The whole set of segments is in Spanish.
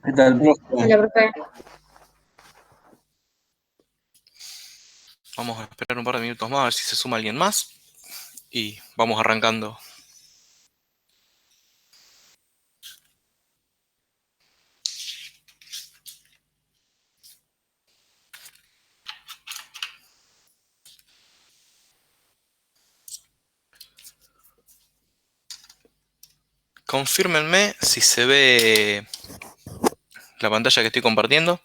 ¿Qué tal, profe? Hola, profe. Vamos a esperar un par de minutos más a ver si se suma alguien más y vamos arrancando. Confírmenme si se ve la pantalla que estoy compartiendo.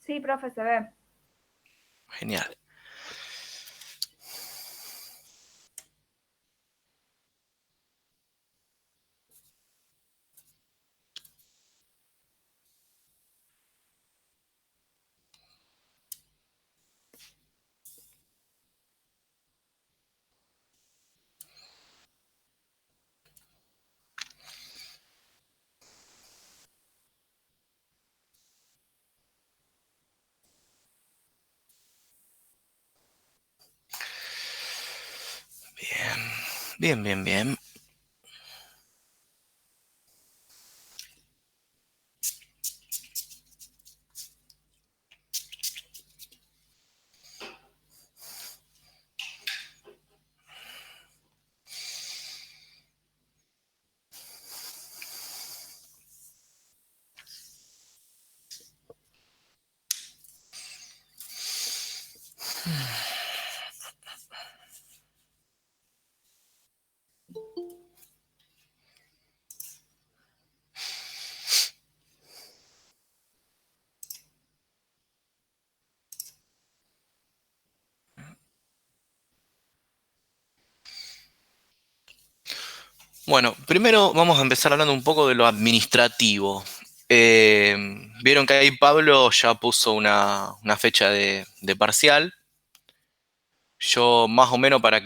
Sí, profe, se ve. Genial. Bien, bien, bien. Bueno, primero vamos a empezar hablando un poco de lo administrativo. Eh, Vieron que ahí Pablo ya puso una fecha de parcial. Yo más o menos para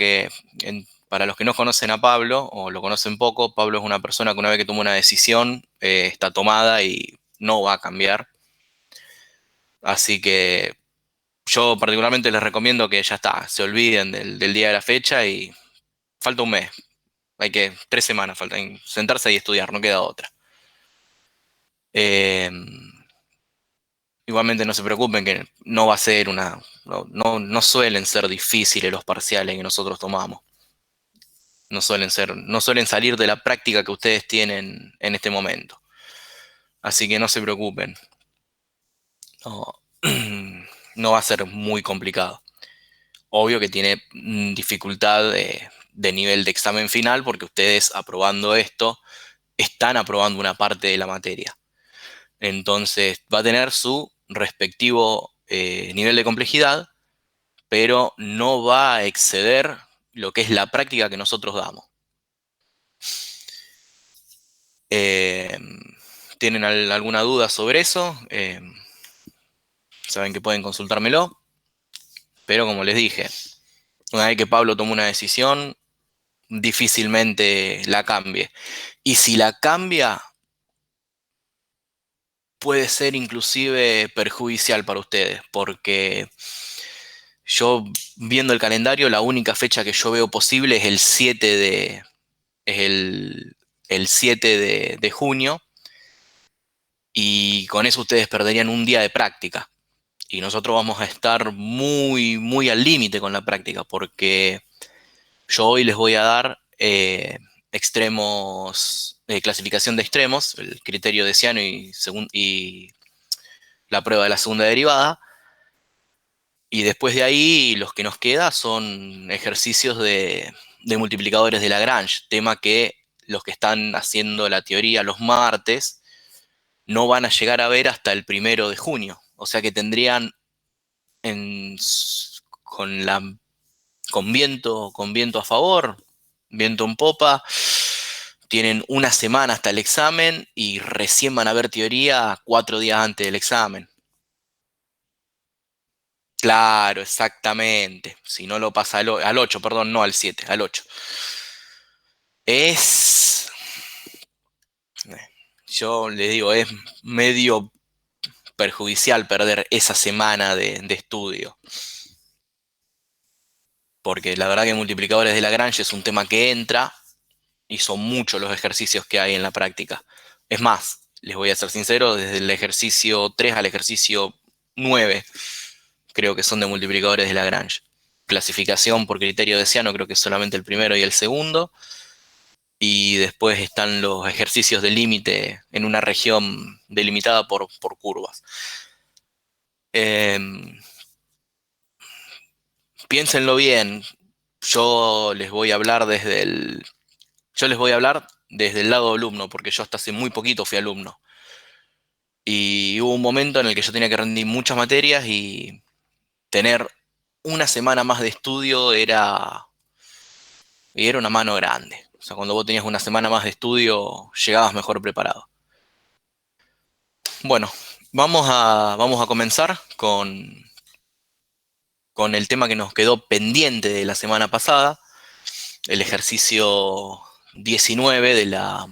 los que no conocen a Pablo o lo conocen poco, Pablo es una persona que una vez que toma una decisión está tomada y no va a cambiar. Así que yo particularmente les recomiendo que ya está, se olviden del día de la fecha y falta un mes. 3 semanas, faltan sentarse y estudiar, no queda otra. Eh, Igualmente no se preocupen que no va a ser no suelen ser difíciles los parciales que nosotros tomamos. No suelen salir de la práctica que ustedes tienen en este momento. Así que no se preocupen. No, no va a ser muy complicado. Obvio que tiene dificultad de nivel de examen final porque ustedes aprobando esto están aprobando una parte de la materia. Entonces va a tener su respectivo nivel de complejidad, pero no va a exceder lo que es la práctica que nosotros damos. Eh, ¿Tienen alguna duda sobre eso? Saben que pueden consultármelo, pero como les dije, una vez que Pablo toma una decisión, difícilmente la cambie. Y si la cambia, puede ser inclusive perjudicial para ustedes, porque yo viendo el calendario, la única fecha que yo veo posible es es el 7 de junio, y con eso ustedes perderían un día de práctica. Y nosotros vamos a estar muy, muy al límite con la práctica, porque yo hoy les voy a dar clasificación de extremos, el criterio de Ciano y la prueba de la segunda derivada. Y después de ahí, los que nos queda son ejercicios de multiplicadores de Lagrange, tema que los que están haciendo la teoría los martes no van a llegar a ver hasta el 1 de junio. O sea que tendrían en, con la con viento a favor, viento en popa. Tienen una semana hasta el examen y recién van a ver teoría 4 días antes del examen. Claro, exactamente. Si no lo pasa al 8, perdón, no al 7, al 8. Es, yo le digo, es medio perjudicial perder esa semana de estudio. Porque la verdad que multiplicadores de Lagrange es un tema que entra y son muchos los ejercicios que hay en la práctica. Es más, les voy a ser sincero, desde el ejercicio 3 al ejercicio 9, creo que son de multiplicadores de Lagrange. Clasificación por criterio de Ciano, creo que es solamente el primero y el segundo. Y después están los ejercicios de límite en una región delimitada por curvas. Piénsenlo bien. Yo les voy a hablar desde el lado alumno, porque yo hasta hace muy poquito fui alumno. Y hubo un momento en el que yo tenía que rendir muchas materias y tener una semana más de estudio era una mano grande. O sea, cuando vos tenías una semana más de estudio, llegabas mejor preparado. Bueno, vamos a comenzar con el tema que nos quedó pendiente de la semana pasada, el ejercicio 19 de la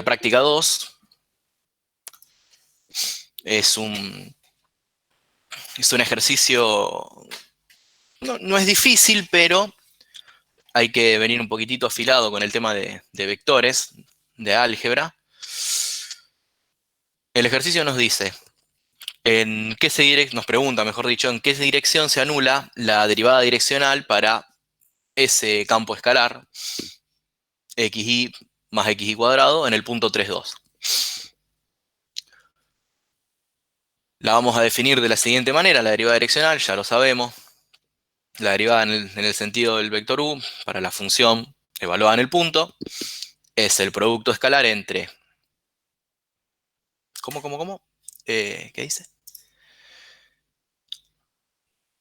práctica 2. Es un, es un ejercicio, no es difícil, pero hay que venir un poquitito afilado con el tema de vectores, de álgebra. El ejercicio nos dice, nos pregunta, mejor dicho, en qué dirección se anula la derivada direccional para ese campo escalar, xy más xy cuadrado, en el punto 3, 2. La vamos a definir de la siguiente manera, la derivada direccional, ya lo sabemos. La derivada en el sentido del vector u para la función evaluada en el punto es el producto escalar entre... ¿Cómo? ¿Qué dice?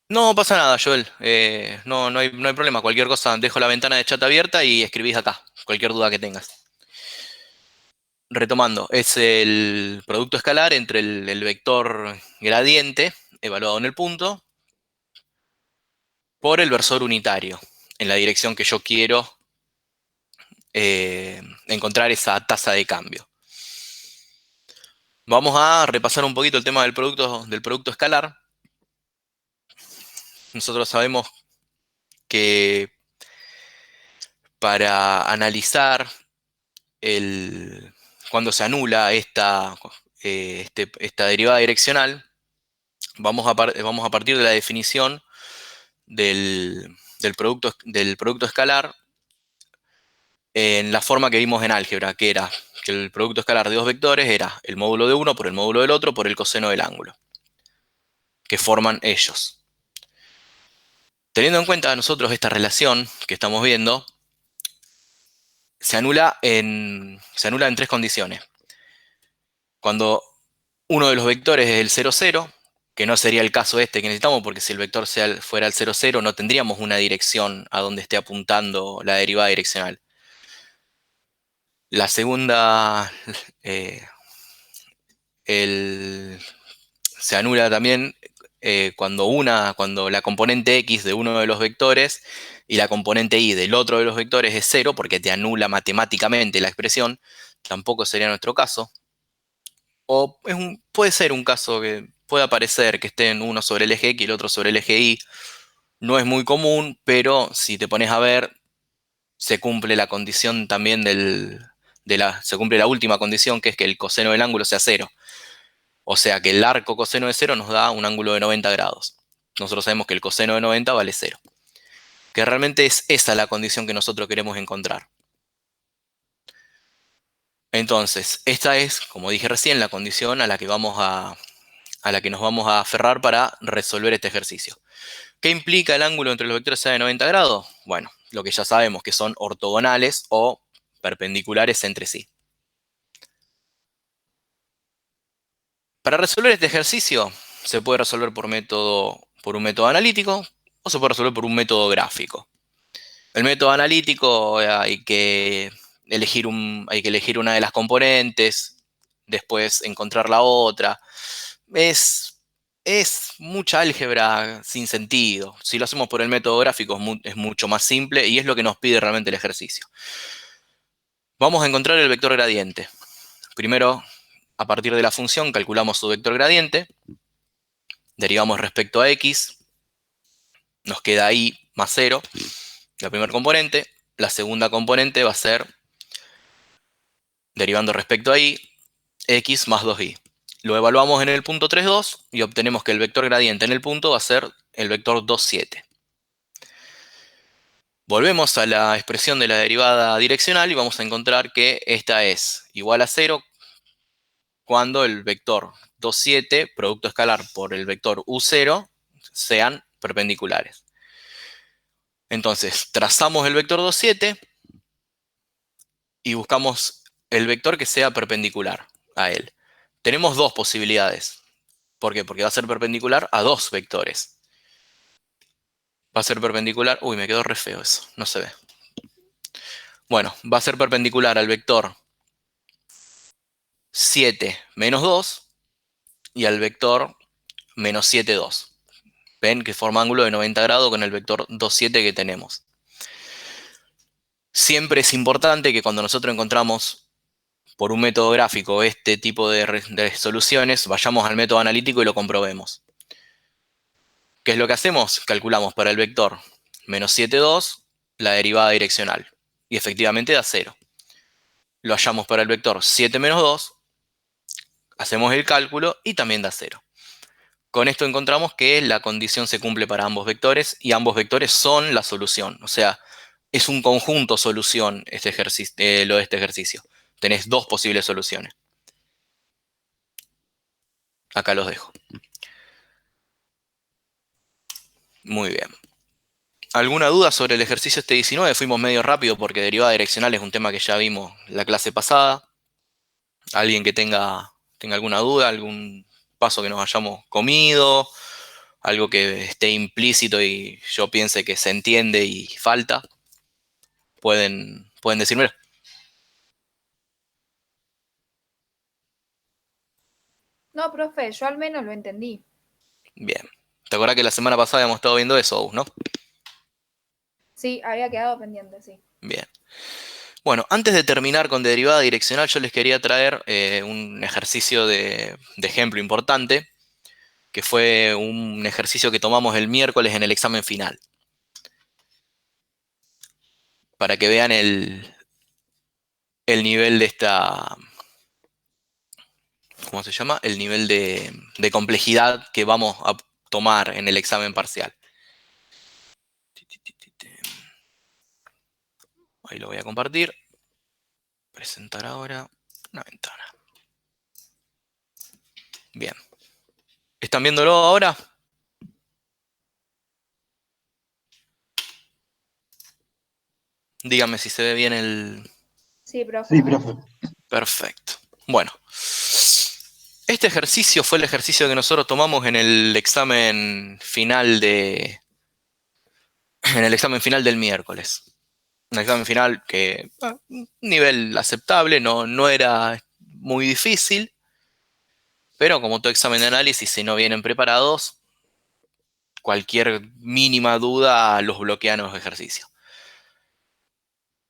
No pasa nada, Joel. No hay problema. Cualquier cosa, dejo la ventana de chat abierta y escribís acá. Cualquier duda que tengas. Retomando, es el producto escalar entre el vector gradiente, evaluado en el punto, por el versor unitario, en la dirección que yo quiero encontrar esa tasa de cambio. Vamos a repasar un poquito el tema del producto escalar. Nosotros sabemos que para analizar cuando se anula esta derivada direccional, vamos a partir de la definición del producto escalar en la forma que vimos en álgebra, que era que el producto escalar de dos vectores era el módulo de uno por el módulo del otro por el coseno del ángulo, que forman ellos. Teniendo en cuenta nosotros esta relación que estamos viendo, se anula en tres condiciones. Cuando uno de los vectores es el 0, 0, que no sería el caso que necesitamos, porque si el vector fuera el 0, 0, no tendríamos una dirección a donde esté apuntando la derivada direccional. La segunda, se anula también cuando la componente x de uno de los vectores y la componente y del otro de los vectores es 0, porque te anula matemáticamente la expresión. Tampoco sería nuestro caso. O puede ser un caso que puede aparecer que estén uno sobre el eje X y el otro sobre el eje Y. No es muy común, pero si te pones a ver, se cumple la condición también se cumple la última condición, que es que el coseno del ángulo sea 0. O sea que el arco coseno de 0 nos da un ángulo de 90 grados. Nosotros sabemos que el coseno de 90 vale 0. Que realmente es esa la condición que nosotros queremos encontrar. Entonces, esta es, como dije recién, la condición a la que nos vamos a aferrar para resolver este ejercicio. ¿Qué implica el ángulo entre los vectores sea de 90 grados? Bueno, lo que ya sabemos, que son ortogonales o perpendiculares entre sí. Para resolver este ejercicio, se puede resolver por un método analítico o se puede resolver por un método gráfico. El método analítico hay que elegir una de las componentes, después encontrar la otra. Es mucha álgebra sin sentido. Si lo hacemos por el método gráfico es mucho más simple y es lo que nos pide realmente el ejercicio. Vamos a encontrar el vector gradiente. Primero, a partir de la función, calculamos su vector gradiente. Derivamos respecto a x. Nos queda y más 0, la primera componente. La segunda componente va a ser derivando respecto a y. x más 2y. Lo evaluamos en el punto 3, 2 y obtenemos que el vector gradiente en el punto va a ser el vector 2, 7. Volvemos a la expresión de la derivada direccional y vamos a encontrar que esta es igual a 0 cuando el vector 2, 7, producto escalar por el vector u0, sean perpendiculares. Entonces, trazamos el vector 2, 7 y buscamos el vector que sea perpendicular a él. Tenemos dos posibilidades. ¿Por qué? Porque va a ser perpendicular a dos vectores. Va a ser perpendicular... Uy, me quedó re feo eso, no se ve. Bueno, va a ser perpendicular al vector 7, menos 2 y al vector menos 7, 2. Ven que forma ángulo de 90 grados con el vector 2, 7 que tenemos. Siempre es importante que cuando nosotros encontramos por un método gráfico este tipo de soluciones, vayamos al método analítico y lo comprobemos. ¿Qué es lo que hacemos? Calculamos para el vector menos 7, 2 la derivada direccional. Y efectivamente da 0. Lo hallamos para el vector 7 menos 2, hacemos el cálculo y también da 0. Con esto encontramos que la condición se cumple para ambos vectores y ambos vectores son la solución. O sea, es un conjunto solución este ejercicio, lo de este ejercicio. Tenés dos posibles soluciones. Acá los dejo. Muy bien. ¿Alguna duda sobre el ejercicio este 19? Fuimos medio rápido porque derivada direccional es un tema que ya vimos la clase pasada. ¿Alguien que tenga alguna duda, algún paso que nos hayamos comido, algo que esté implícito y yo piense que se entiende y falta? Pueden decírmelo. No, profe, yo al menos lo entendí. Bien. ¿Te acordás que la semana pasada habíamos estado viendo eso, no? Sí, había quedado pendiente, sí. Bien. Bueno, antes de terminar con derivada direccional, yo les quería traer un ejercicio de ejemplo importante, que fue un ejercicio que tomamos el miércoles en el examen final. Para que vean el nivel de esta... ¿Cómo se llama? El nivel de complejidad que vamos a tomar en el examen parcial. Ahí lo voy a compartir. Presentar ahora una ventana. Bien. ¿Están viéndolo ahora? Díganme si se ve bien el... Sí, profe. Sí, profe. Perfecto. Bueno. Este ejercicio fue el ejercicio que nosotros tomamos en el examen final en el examen final del miércoles. Un examen final que, un nivel aceptable, no era muy difícil, pero como todo examen de análisis, si no vienen preparados, cualquier mínima duda los bloquean los ejercicios.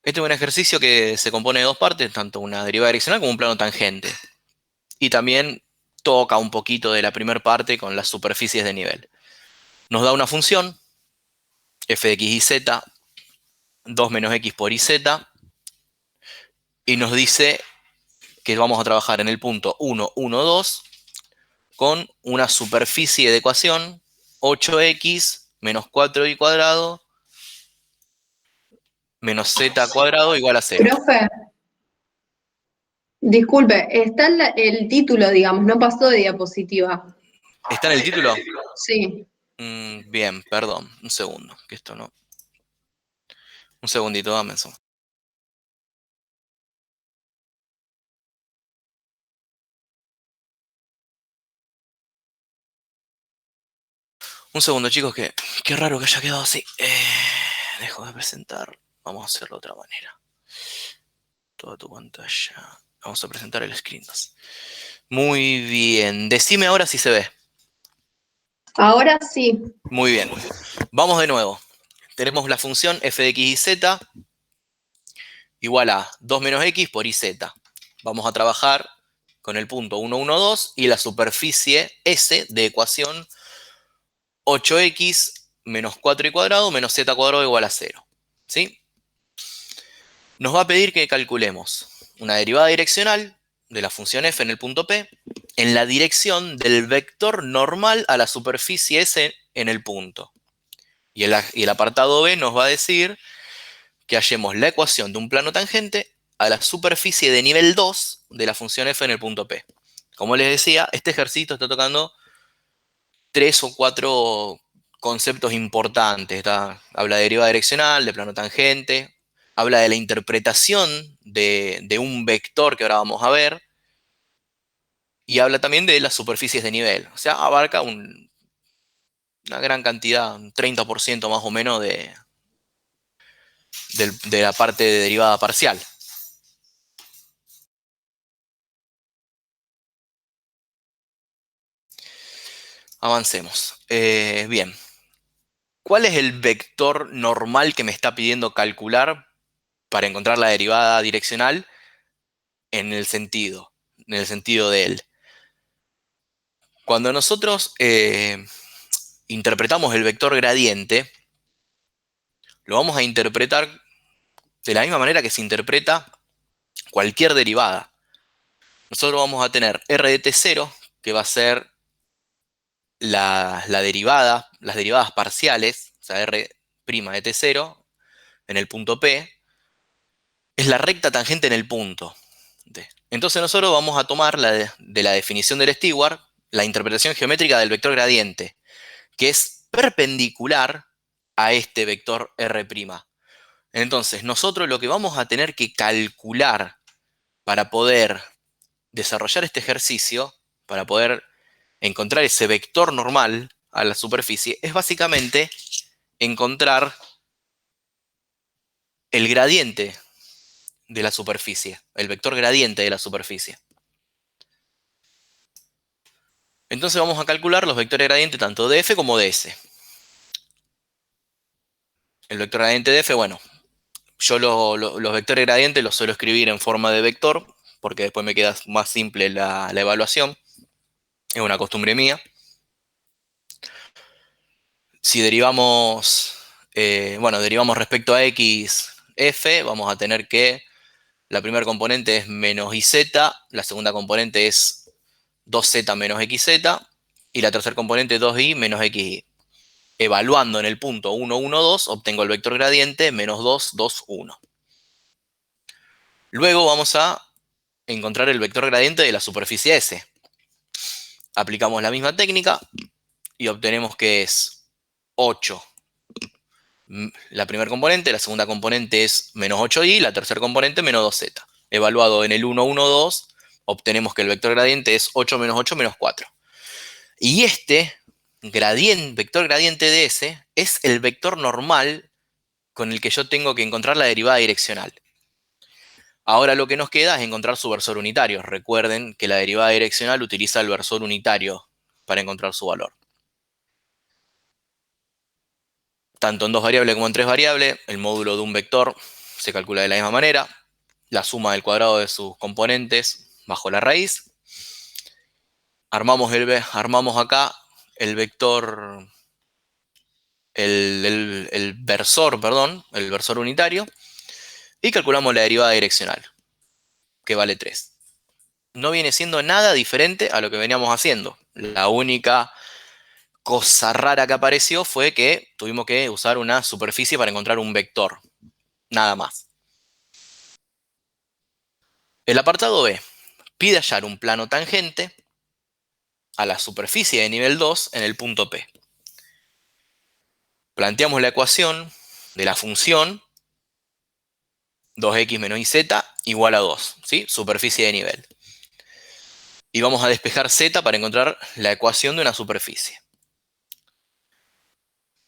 Este es un ejercicio que se compone de dos partes, tanto una derivada direccional como un plano tangente. Y también toca un poquito de la primera parte con las superficies de nivel. Nos da una función, f de x y z, 2 menos x por iz, y nos dice que vamos a trabajar en el punto 1, 1, 2 con una superficie de ecuación 8x menos 4y cuadrado menos z cuadrado igual a 0. Profe, disculpe, está el título, digamos, no pasó de diapositiva. ¿Está en el título? Sí. Bien, perdón, un segundo, que esto no... Un segundito, dame eso. Un segundo, chicos, que qué raro que haya quedado así. Dejo de presentar. Vamos a hacerlo de otra manera. Toda tu pantalla. Vamos a presentar el screen. Muy bien. Decime ahora si se ve. Ahora sí. Muy bien. Vamos de nuevo. Tenemos la función f de x y z igual a 2 menos x por iz. Vamos a trabajar con el punto 1, 1, 2 y la superficie S de ecuación 8x menos 4y cuadrado menos z cuadrado igual a 0. ¿Sí? Nos va a pedir que calculemos una derivada direccional de la función f en el punto P en la dirección del vector normal a la superficie S en el punto. Y el apartado B nos va a decir que hallemos la ecuación de un plano tangente a la superficie de nivel 2 de la función f en el punto P. Como les decía, este ejercicio está tocando 3 o 4 conceptos importantes. Habla de derivada direccional, de plano tangente, habla de la interpretación de un vector que ahora vamos a ver, y habla también de las superficies de nivel. O sea, abarca una gran cantidad, un 30% más o menos de la parte de derivada parcial. Avancemos. Bien. ¿Cuál es el vector normal que me está pidiendo calcular para encontrar la derivada direccional en el sentido de él? Cuando nosotros interpretamos el vector gradiente, lo vamos a interpretar de la misma manera que se interpreta cualquier derivada. Nosotros vamos a tener r de t0, que va a ser la derivada, las derivadas parciales, o sea, r' de t0 en el punto P, es la recta tangente en el punto. Entonces nosotros vamos a tomar de la definición del Stewart, la interpretación geométrica del vector gradiente, que es perpendicular a este vector r'. Entonces nosotros lo que vamos a tener que calcular para poder desarrollar este ejercicio, para poder encontrar ese vector normal a la superficie, es básicamente encontrar el gradiente de la superficie, el vector gradiente de la superficie. Entonces vamos a calcular los vectores gradientes tanto de f como de s. El vector gradiente de f, bueno, yo los vectores gradientes los suelo escribir en forma de vector, porque después me queda más simple la evaluación. Es una costumbre mía. Si derivamos, derivamos respecto a x, f, vamos a tener que la primera componente es menos iz, la segunda componente es 2z menos xz, y la tercera componente 2y menos xy. Evaluando en el punto 1, 1, 2, obtengo el vector gradiente menos 2, 2, 1. Luego vamos a encontrar el vector gradiente de la superficie S. Aplicamos la misma técnica y obtenemos que es 8 la primera componente, la segunda componente es menos 8y, la tercera componente menos 2z. Evaluado en el 1, 1, 2, obtenemos que el vector gradiente es 8 menos 8 menos 4. Y este vector gradiente de S es el vector normal con el que yo tengo que encontrar la derivada direccional. Ahora lo que nos queda es encontrar su versor unitario. Recuerden que la derivada direccional utiliza el versor unitario para encontrar su valor. Tanto en 2 variables como en 3 variables, el módulo de un vector se calcula de la misma manera. La suma del cuadrado de sus componentes bajo la raíz. Armamos acá el vector, el versor unitario, y calculamos la derivada direccional, que vale 3. No viene siendo nada diferente a lo que veníamos haciendo. La única cosa rara que apareció fue que tuvimos que usar una superficie para encontrar un vector. Nada más. El apartado B pide hallar un plano tangente a la superficie de nivel 2 en el punto P. Planteamos la ecuación de la función 2x menos iz igual a 2, ¿sí? Superficie de nivel. Y vamos a despejar z para encontrar la ecuación de una superficie.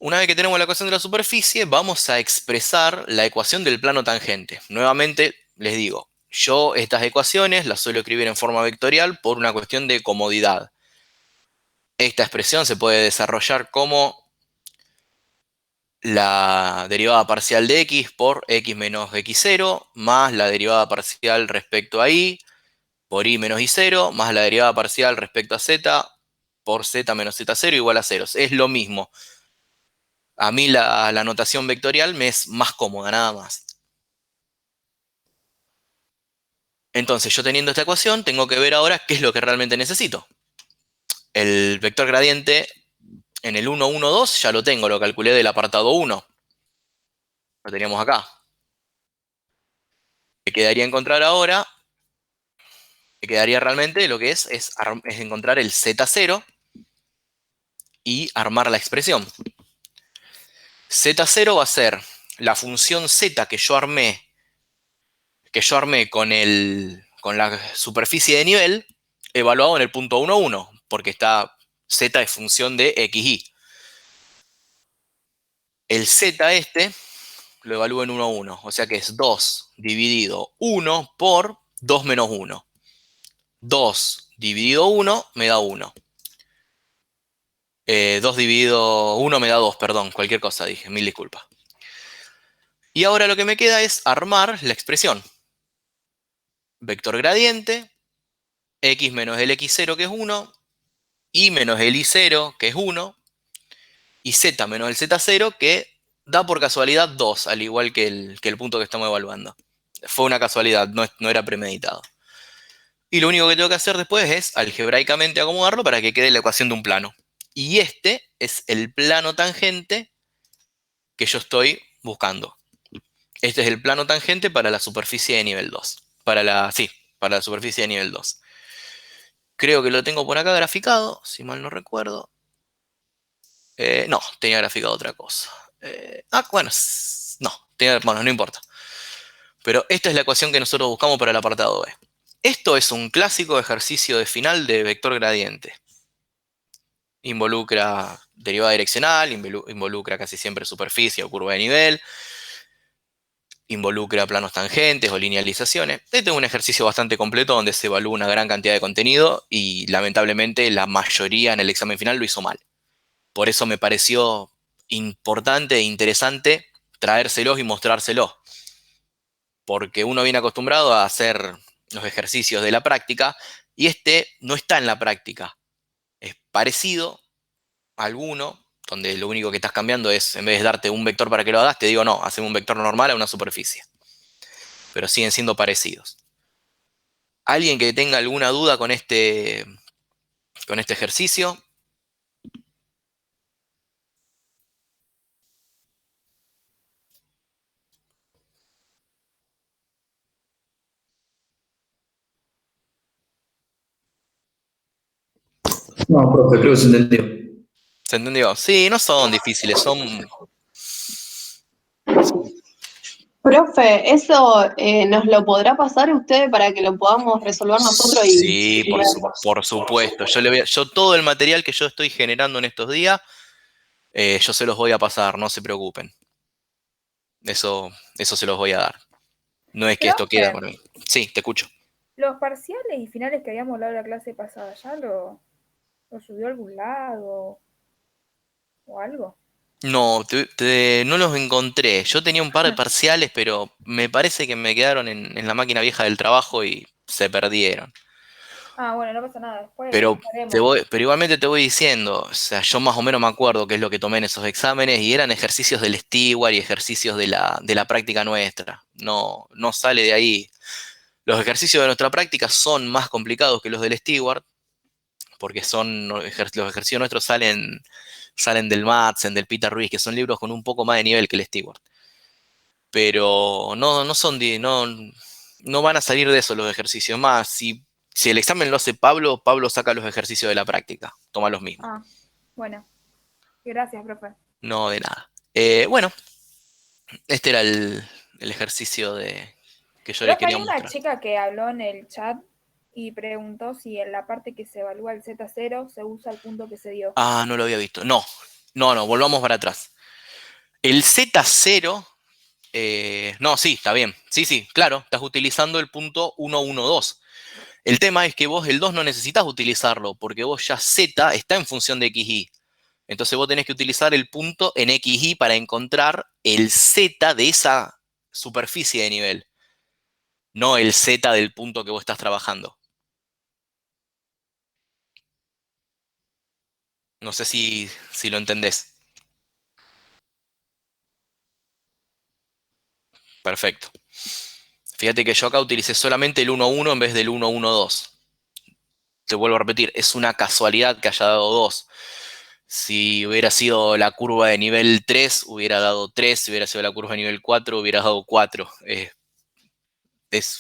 Una vez que tenemos la ecuación de la superficie, vamos a expresar la ecuación del plano tangente. Nuevamente, les digo, yo estas ecuaciones las suelo escribir en forma vectorial por una cuestión de comodidad. Esta expresión se puede desarrollar como la derivada parcial de x por x menos x0, más la derivada parcial respecto a y por y menos y0, más la derivada parcial respecto a z por z menos z0 igual a 0. Es lo mismo. A mí la notación vectorial me es más cómoda, nada más. Entonces, yo teniendo esta ecuación, tengo que ver ahora qué es lo que realmente necesito. El vector gradiente en el 1, 1, 2 ya lo tengo, lo calculé del apartado 1. Lo teníamos acá. Me quedaría encontrar ahora, me quedaría realmente lo que es encontrar el z0 y armar la expresión. Z0 va a ser la función z que yo armé con la superficie de nivel evaluado en el punto 1, 1, porque está z es función de x, y. El z este lo evalúo en 1, 1, o sea que es 2 dividido 1 por 2 menos 1. 2 dividido 1 me da 1. 2 dividido 1 me da 2, perdón, cualquier cosa dije, mil disculpas. Y ahora lo que me queda es armar la expresión. Vector gradiente, x menos el x0 que es 1, y menos el y0 que es 1, y z menos el z0 que da por casualidad 2, al igual que el punto que estamos evaluando. Fue una casualidad, no era premeditado. Y lo único que tengo que hacer después es algebraicamente acomodarlo para que quede la ecuación de un plano. Y este es el plano tangente que yo estoy buscando. Este es el plano tangente para la superficie de nivel 2. Para la superficie de nivel 2. Creo que lo tengo por acá graficado, si mal no recuerdo. No, tenía graficado otra cosa. Bueno, bueno, no importa. Pero esta es la ecuación que nosotros buscamos para el apartado B. Esto es un clásico ejercicio de final de vector gradiente. Involucra derivada direccional, involucra casi siempre superficie o curva de nivel, involucra planos tangentes o linealizaciones. Este es un ejercicio bastante completo donde se evalúa una gran cantidad de contenido y lamentablemente la mayoría en el examen final lo hizo mal. Por eso me pareció importante e interesante traérselos y mostrárselos. Porque uno viene acostumbrado a hacer los ejercicios de la práctica y este no está en la práctica. Es parecido a alguno, donde lo único que estás cambiando es, en vez de darte un vector para que lo hagas, te digo, no, hacemos un vector normal a una superficie. Pero siguen siendo parecidos. ¿Alguien que tenga alguna duda con este ejercicio? No, profe, creo que se entendió. ¿Se entendió? Sí, no son difíciles, Profe, ¿eso nos lo podrá pasar usted para que lo podamos resolver nosotros Sí, y ver? por supuesto. Yo todo el material que yo estoy generando en estos días, yo se los voy a pasar, no se preocupen. Eso se los voy a dar. No es que esto queda Profe, con mí. Sí, te escucho. los parciales y finales que habíamos hablado la clase pasada, ¿ya lo subió a algún lado o algo? No, no los encontré. Yo tenía un par de parciales, pero me parece que me quedaron en la máquina vieja del trabajo y se perdieron. Ah, bueno, no pasa nada, después lo Pero, buscaremos. pero igualmente te voy diciendo, o sea, yo más o menos me acuerdo qué es lo que tomé en esos exámenes y eran ejercicios del Steward y ejercicios de la práctica nuestra. No sale de ahí. Los ejercicios de nuestra práctica son más complicados que los del Steward, porque los ejercicios nuestros salen del Madsen, del Peter Ruiz, que son libros con un poco más de nivel que el Steward. Pero no van a salir de eso los ejercicios. Más, si el examen lo hace Pablo, Pablo saca los ejercicios de la práctica, toma los mismos. Ah, bueno, gracias, profe. No de nada. Bueno, este era el ejercicio que yo les Profe, hay quería una mostrar. chica que habló en el chat y preguntó si en la parte que se evalúa el Z0 se usa el punto que se dio. Ah, no lo había visto. No, volvamos para atrás. El Z0, no, sí, está bien. Sí, claro, estás utilizando el punto 112. El tema es que vos el 2 no necesitas utilizarlo, porque vos ya Z está en función de XY. Entonces vos tenés que utilizar el punto en XY para encontrar el Z de esa superficie de nivel, no el Z del punto que vos estás trabajando. No sé si lo entendés. Perfecto. Fíjate que yo acá utilicé solamente el 1,1 en vez del 1,1,2. Te vuelvo a repetir, es una casualidad que haya dado 2. Si hubiera sido la curva de nivel 3, hubiera dado 3. Si hubiera sido la curva de nivel 4, hubiera dado 4.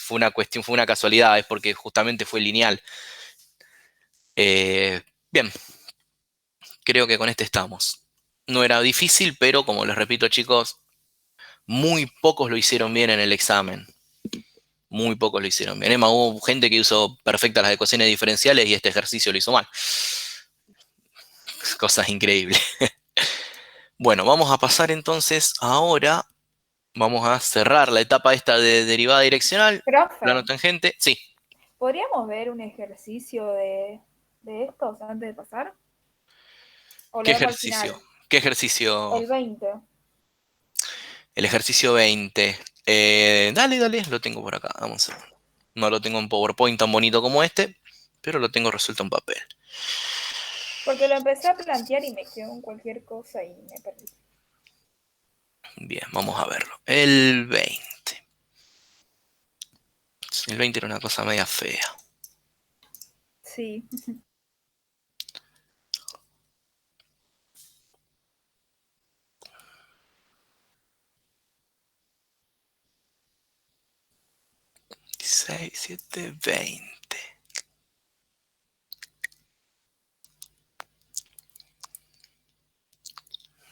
Fue una cuestión, fue una casualidad, es porque justamente fue lineal. Bien, creo que con este estamos. No era difícil, pero como les repito, chicos, muy pocos lo hicieron bien en el examen. Muy pocos lo hicieron bien. Emma, hubo gente que hizo perfectas las ecuaciones diferenciales y este ejercicio lo hizo mal. Cosas increíbles. Bueno, vamos a pasar entonces ahora. Vamos a cerrar la etapa esta de derivada direccional. Plano Profe, tangente. Sí. ¿podríamos ver un ejercicio de estos antes de pasar? ¿O lo ¿Qué vemos al ejercicio? final? ¿Qué ejercicio? El 20. El ejercicio 20. Dale, dale, lo tengo por acá. Vamos a ver. No lo tengo en PowerPoint tan bonito como este, pero lo tengo resuelto en papel. Porque lo empecé a plantear y me quedó en cualquier cosa y me perdí. Bien, vamos a verlo. El 20. El 20 era una cosa media fea. Sí. 16, 7, 20.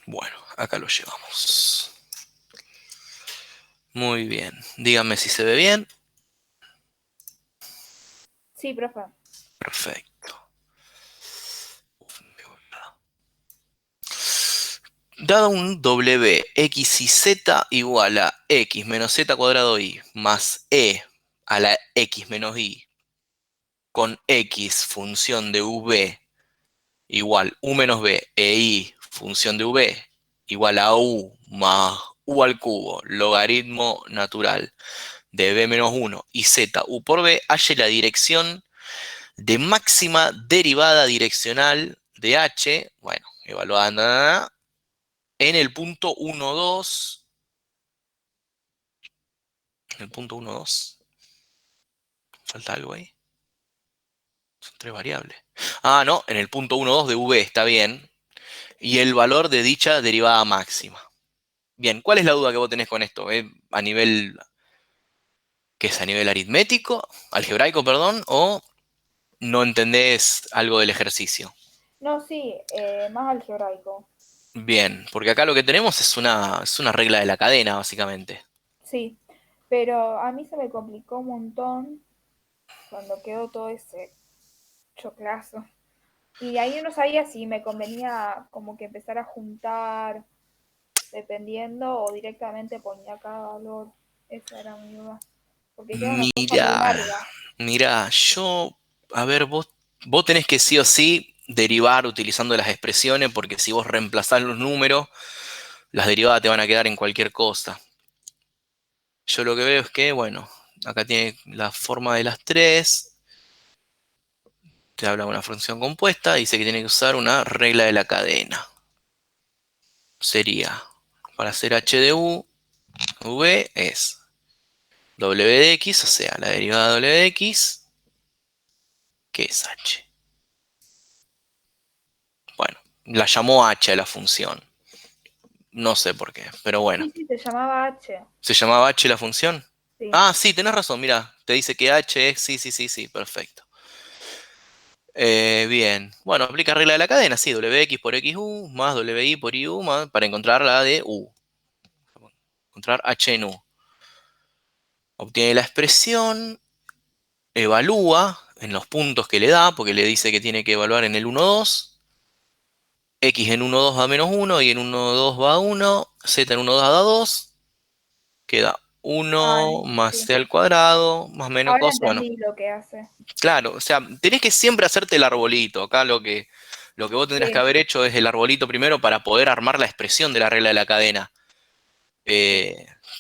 Bueno, acá lo llevamos. Muy bien. Díganme si se ve bien. Sí, profe. Perfecto. Dado un w, x y z igual a x menos z cuadrado y más e a la x menos y con x función de v igual u menos b e y función de v igual a u más u al cubo logaritmo natural de b menos 1 y z u por b, halle la dirección de máxima derivada direccional de h, bueno, evaluada en el punto 1, 2. En el punto 1, 2. Falta algo ahí. Son 3 variables. Ah, no, en el punto 1, 2 de v está bien. Y el valor de dicha derivada máxima. Bien, ¿cuál es la duda que vos tenés con esto? ¿A nivel, qué es? ¿A nivel aritmético? ¿Algebraico, perdón? ¿O no entendés algo del ejercicio? No, sí, más algebraico. Bien, porque acá lo que tenemos es una regla de la cadena, básicamente. Sí, pero a mí se me complicó un montón cuando quedó todo ese choclazo. Y de ahí yo no sabía si me convenía como que empezar a juntar dependiendo o directamente ponía cada valor. Esa era mi duda. Porque queda una cosa muy Mira, larga. mira, a ver, vos tenés que sí o sí derivar utilizando las expresiones, porque si vos reemplazás los números, las derivadas te van a quedar en cualquier cosa. Yo lo que veo es que, bueno, acá tiene la forma de las tres, te habla de una función compuesta, dice que tiene que usar una regla de la cadena. Sería, para hacer h de u, v es w de x, o sea, la derivada de w de x, que es h. Bueno, la llamó h a la función. No sé por qué, pero bueno. Sí, sí, se llamaba H. ¿Se llamaba h la función? Sí. Ah, sí, tenés razón, mira, te dice que h es, sí, sí, sí, sí, perfecto. Bien, bueno, aplica regla de la cadena, sí, wx por xu más wi por iu más, para encontrar la de u. Encontrar h en u. Obtiene la expresión, evalúa en los puntos que le da, porque le dice que tiene que evaluar en el 1, 2. X en 1, 2 da menos 1, y en 1, 2 va 1, z en 1, 2 da 2. Queda Ah, 1 más sí. c al cuadrado, más menos Ahora cos. Bueno, entendí lo que hace. claro, o sea, tenés que siempre hacerte el arbolito. Acá lo que vos tendrás que Sí, haber hecho es el arbolito primero para poder armar la expresión de la regla de la cadena.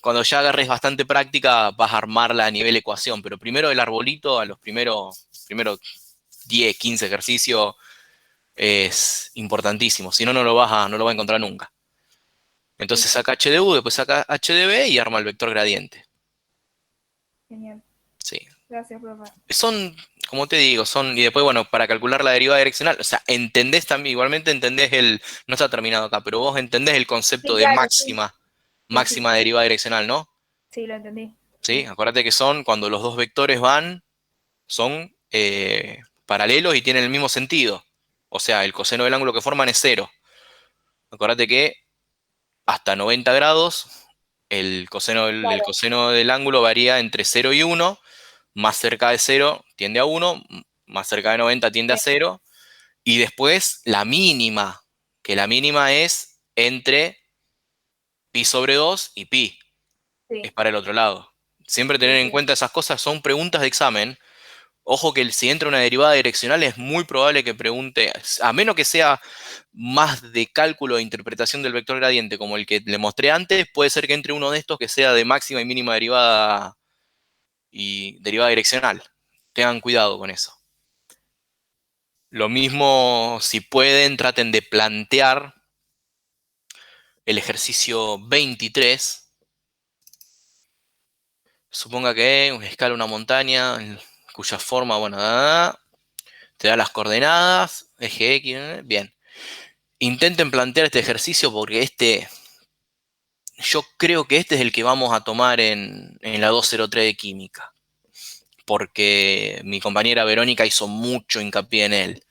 Cuando ya agarres bastante práctica, vas a armarla a nivel ecuación, pero primero el arbolito a los primeros 10, 15 ejercicios es importantísimo, si no, no lo va a encontrar nunca. sí, Entonces saca h de u, después saca h de b y arma el vector gradiente. Genial. Sí. Gracias, profe. Son, como te digo, y después, bueno, para calcular la derivada direccional, o sea, entendés también, igualmente entendés no está terminado acá, pero vos entendés el concepto Sí, de claro, sí. máxima derivada direccional, ¿no? Sí, lo entendí. Sí, acuérdate que son cuando los dos vectores son paralelos y tienen el mismo sentido. O sea, el coseno del ángulo que forman es cero. Acuérdate que hasta 90 grados el Claro. coseno del ángulo varía entre 0 y 1. Más cerca de 0 tiende a 1, más cerca de 90 tiende a Sí, 0. Y después la mínima, que la mínima es entre pi sobre 2 y pi. Es sí, para el otro lado. Siempre sí, tener en sí. cuenta esas cosas, son preguntas de examen. Ojo que si entra una derivada direccional es muy probable que pregunte, a menos que sea más de cálculo e interpretación del vector gradiente como el que le mostré antes, puede ser que entre uno de estos que sea de máxima y mínima derivada y derivada direccional. Tengan cuidado con eso. Lo mismo, si pueden, traten de plantear el ejercicio 23. Suponga que escala una montaña cuya forma, bueno, te da las coordenadas, eje X, bien. Intenten plantear este ejercicio porque yo creo que este es el que vamos a tomar en la 203 de química, porque mi compañera Verónica hizo mucho hincapié en él.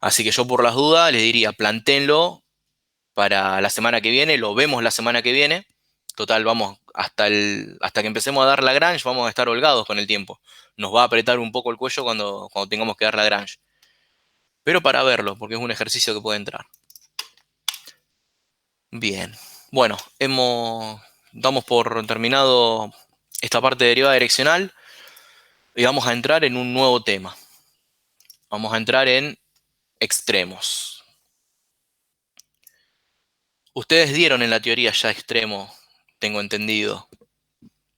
Así que yo por las dudas les diría, plantéenlo para la semana que viene, lo vemos la semana que viene. Total, vamos, hasta que empecemos a dar Lagrange, vamos a estar holgados con el tiempo. Nos va a apretar un poco el cuello cuando tengamos que dar Lagrange. Pero para verlo, porque es un ejercicio que puede entrar. Bien. Bueno, damos por terminado esta parte de derivada direccional y vamos a entrar en un nuevo tema. Vamos a entrar en extremos. Ustedes dieron en la teoría ya extremo, tengo entendido.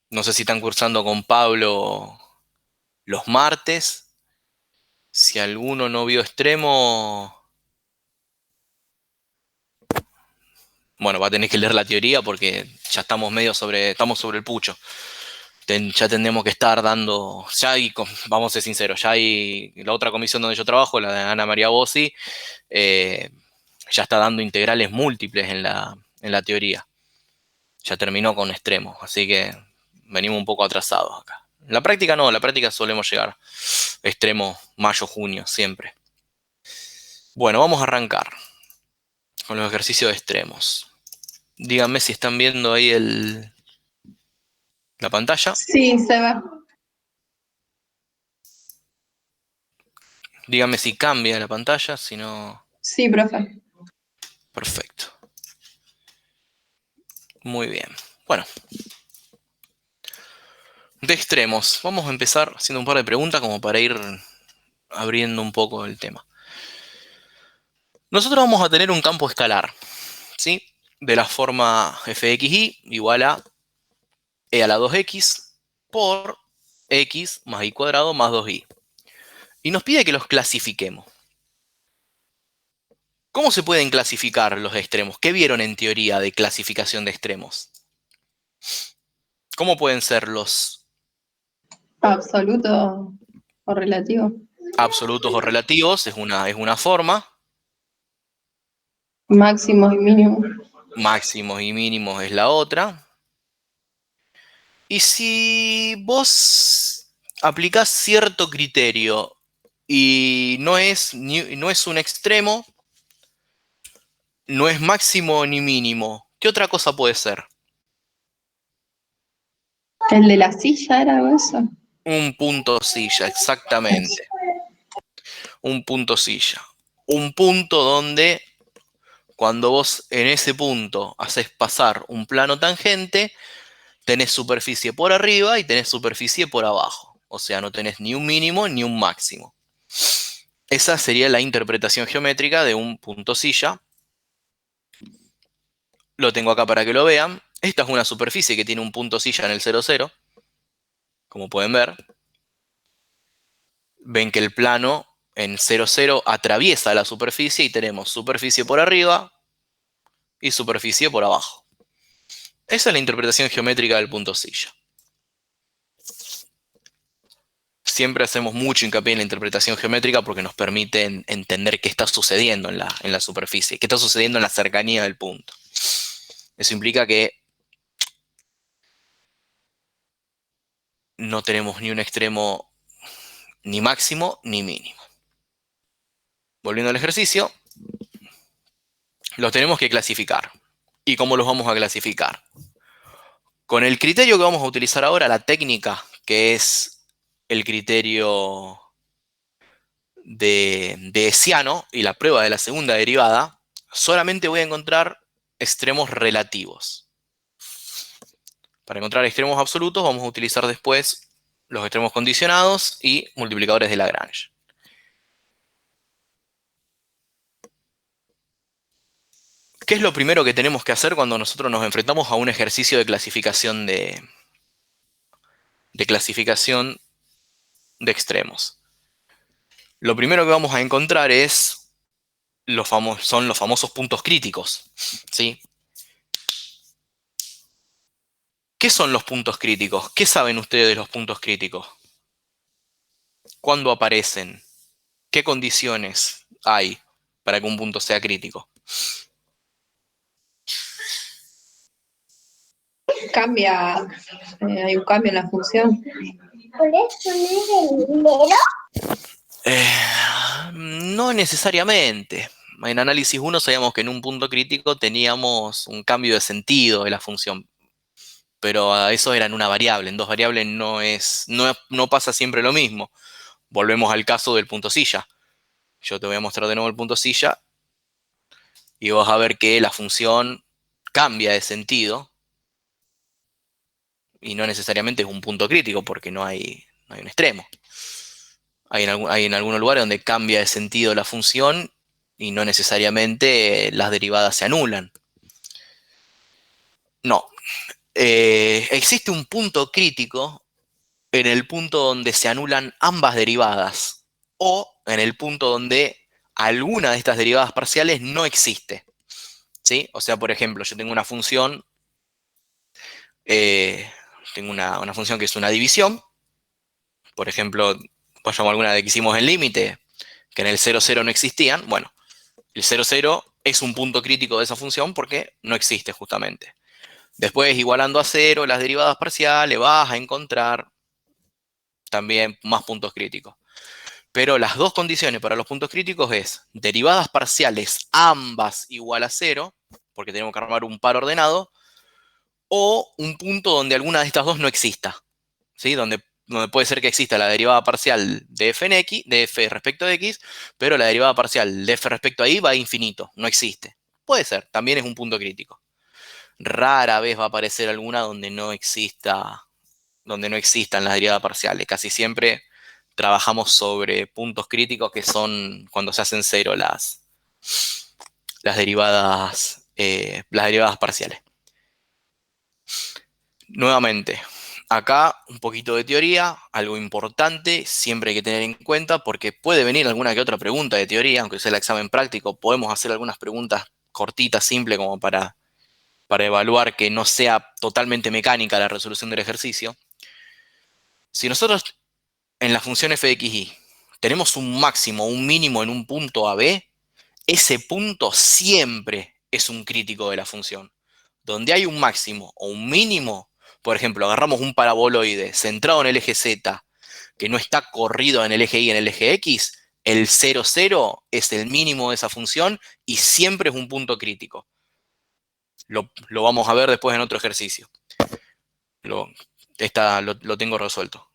No sé si están cursando con Pablo los martes. Si alguno no vio extremo, bueno, va a tener que leer la teoría porque ya estamos estamos sobre el pucho. Ya tendremos que estar dando, vamos a ser sinceros, ya hay la otra comisión donde yo trabajo, la de Ana María Bossi, ya está dando integrales múltiples en la teoría. Ya terminó con extremos, así que venimos un poco atrasados acá. La práctica no, la práctica solemos llegar extremo mayo, junio, siempre. Bueno, vamos a arrancar con los ejercicios de extremos. Díganme si están viendo ahí la pantalla. Sí, se ve. Díganme si cambia la pantalla, si no... Sí, profe. Perfecto. Muy bien. Bueno, de extremos. Vamos a empezar haciendo un par de preguntas como para ir abriendo un poco el tema. Nosotros vamos a tener un campo escalar, ¿sí? De la forma fxy igual a e a la 2x por x más y cuadrado más 2y. Y nos pide que los clasifiquemos. ¿Cómo se pueden clasificar los extremos? ¿Qué vieron en teoría de clasificación de extremos? ¿Cómo pueden ser los Absoluto o relativo. absolutos o relativos? Es una forma. Máximos y mínimos. Máximos y mínimos es la otra. Y si vos aplicás cierto criterio y no es un extremo, no es máximo ni mínimo, ¿qué otra cosa puede ser? ¿El de la silla era eso? Un punto silla, exactamente. Un punto silla. Un punto donde cuando vos en ese punto haces pasar un plano tangente, tenés superficie por arriba y tenés superficie por abajo. O sea, no tenés ni un mínimo ni un máximo. Esa sería la interpretación geométrica de un punto silla. Lo tengo acá para que lo vean. Esta es una superficie que tiene un punto silla en el 0, 0. Como pueden ver. Ven que el plano en 0, 0 atraviesa la superficie y tenemos superficie por arriba y superficie por abajo. Esa es la interpretación geométrica del punto silla. siempre hacemos mucho hincapié en la interpretación geométrica porque nos permite entender qué está sucediendo en la superficie, qué está sucediendo en la cercanía del punto. Eso implica que no tenemos ni un extremo ni máximo ni mínimo. Volviendo al ejercicio, los tenemos que clasificar. ¿Y cómo los vamos a clasificar? Con el criterio que vamos a utilizar ahora, la técnica, que es el criterio de Hessiano y la prueba de la segunda derivada, solamente voy a encontrar extremos relativos. Para encontrar extremos absolutos vamos a utilizar después los extremos condicionados y multiplicadores de Lagrange. ¿Qué es lo primero que tenemos que hacer cuando nosotros nos enfrentamos a un ejercicio de clasificación de extremos? Lo primero que vamos a encontrar son los famosos puntos críticos, ¿sí? ¿Qué son los puntos críticos? ¿Qué saben ustedes de los puntos críticos? ¿Cuándo aparecen? ¿Qué condiciones hay para que un punto sea crítico? Cambia, hay un cambio en la función. No necesariamente. En análisis 1 sabíamos que en un punto crítico teníamos un cambio de sentido de la función, pero a eso eran una variable. En dos variables no pasa siempre lo mismo. Volvemos al caso del punto silla. Yo te voy a mostrar de nuevo el punto silla y vas a ver que la función cambia de sentido y no necesariamente es un punto crítico porque no hay un extremo. Hay en algunos lugares donde cambia de sentido la función y no necesariamente las derivadas se anulan. No. Existe un punto crítico en el punto donde se anulan ambas derivadas o en el punto donde alguna de estas derivadas parciales no existe. ¿Sí? O sea, por ejemplo, yo tengo una función, una función que es una división. Por ejemplo, vayamos a alguna de que hicimos en límite, que en el 0, 0 no existían. Bueno, el 0, 0 es un punto crítico de esa función porque no existe justamente. Después, igualando a 0 las derivadas parciales, vas a encontrar también más puntos críticos. Pero las dos condiciones para los puntos críticos es derivadas parciales ambas igual a 0, porque tenemos que armar un par ordenado, o un punto donde alguna de estas dos no exista, ¿sí? Donde puede ser que exista la derivada parcial de f en x, de f respecto de x, pero la derivada parcial de f respecto a y va a infinito, no existe. Puede ser, también es un punto crítico. Rara vez va a aparecer alguna donde no existan las derivadas parciales. Casi siempre trabajamos sobre puntos críticos que son cuando se hacen cero las derivadas parciales. Nuevamente, acá un poquito de teoría, algo importante, siempre hay que tener en cuenta porque puede venir alguna que otra pregunta de teoría, aunque sea el examen práctico, podemos hacer algunas preguntas cortitas, simples, como para evaluar que no sea totalmente mecánica la resolución del ejercicio. Si nosotros en la función f de x, y tenemos un máximo o un mínimo en un punto AB, ese punto siempre es un crítico de la función. Donde hay un máximo o un mínimo, por ejemplo, agarramos un paraboloide centrado en el eje Z, que no está corrido en el eje Y en el eje X, el 0, 0 es el mínimo de esa función y siempre es un punto crítico. Lo vamos a ver después en otro ejercicio. Lo tengo resuelto.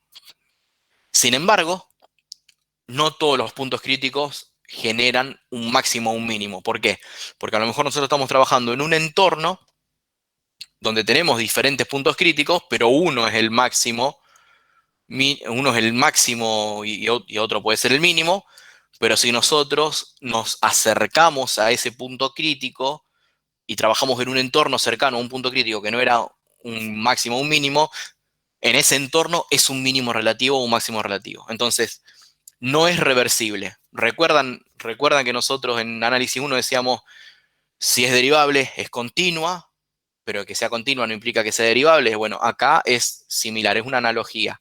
Sin embargo, no todos los puntos críticos generan un máximo o un mínimo. ¿Por qué? Porque a lo mejor nosotros estamos trabajando en un entorno donde tenemos diferentes puntos críticos, pero uno es el máximo y otro puede ser el mínimo, pero si nosotros nos acercamos a ese punto crítico y trabajamos en un entorno cercano a un punto crítico que no era un máximo o un mínimo, en ese entorno es un mínimo relativo o un máximo relativo. Entonces, no es reversible. ¿Recuerdan que nosotros en análisis 1 decíamos, si es derivable, es continua, pero que sea continua no implica que sea derivable? Bueno, acá es similar, es una analogía.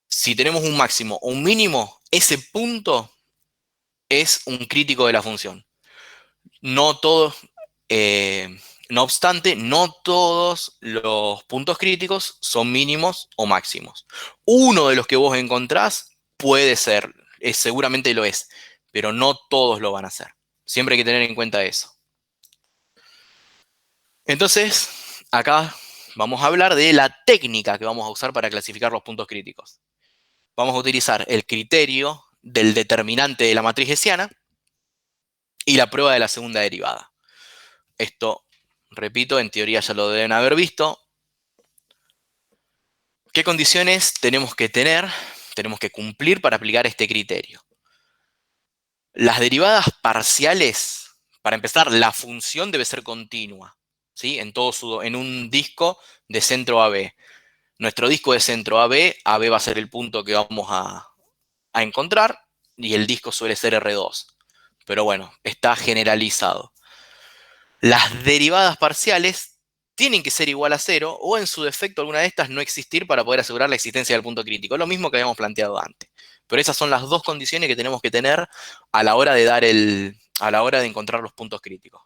Si tenemos un máximo o un mínimo, ese punto es un crítico de la función. No todos, no obstante, no todos los puntos críticos son mínimos o máximos. Uno de los que vos encontrás puede ser, seguramente lo es, pero no todos lo van a hacer. Siempre hay que tener en cuenta eso. Entonces, acá vamos a hablar de la técnica que vamos a usar para clasificar los puntos críticos. Vamos a utilizar el criterio del determinante de la matriz hessiana y la prueba de la segunda derivada. Esto, repito, en teoría ya lo deben haber visto. ¿Qué condiciones tenemos que tener? Tenemos que cumplir para aplicar este criterio. Las derivadas parciales, para empezar, la función debe ser continua, ¿sí? En un disco de centro AB. Nuestro disco de centro AB va a ser el punto que vamos a encontrar y el disco suele ser R2. Pero bueno, está generalizado. Las derivadas parciales tienen que ser igual a 0 o en su defecto alguna de estas no existir para poder asegurar la existencia del punto crítico. Lo mismo que habíamos planteado antes. Pero esas son las dos condiciones que tenemos que tener a la hora de encontrar los puntos críticos.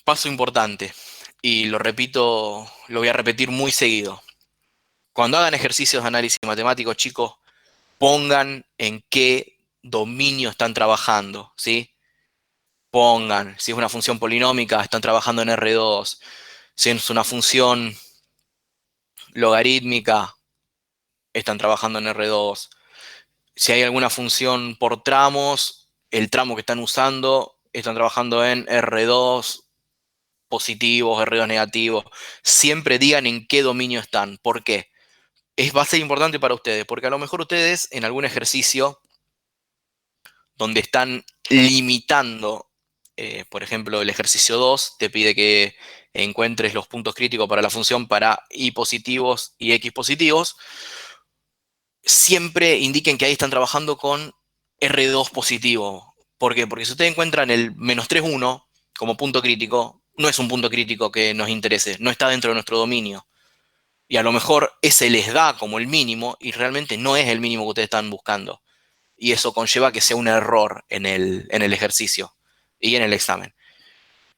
Paso importante, y lo repito, lo voy a repetir muy seguido. Cuando hagan ejercicios de análisis matemático, chicos, pongan en qué dominio están trabajando, ¿sí? Pongan, si es una función polinómica, están trabajando en R2. Si es una función logarítmica, están trabajando en R2. Si hay alguna función por tramos, el tramo que están usando, están trabajando en R2 positivos, R2 negativos. Siempre digan en qué dominio están. ¿Por qué? Va a ser importante para ustedes, porque a lo mejor ustedes en algún ejercicio donde están limitando, por ejemplo, el ejercicio 2 te pide que encuentres los puntos críticos para la función para y positivos y x positivos, siempre indiquen que ahí están trabajando con R2 positivo. ¿Por qué? Porque si ustedes encuentran el -3,1 como punto crítico, no es un punto crítico que nos interese, no está dentro de nuestro dominio. Y a lo mejor ese les da como el mínimo y realmente no es el mínimo que ustedes están buscando. Y eso conlleva que sea un error en el ejercicio y en el examen.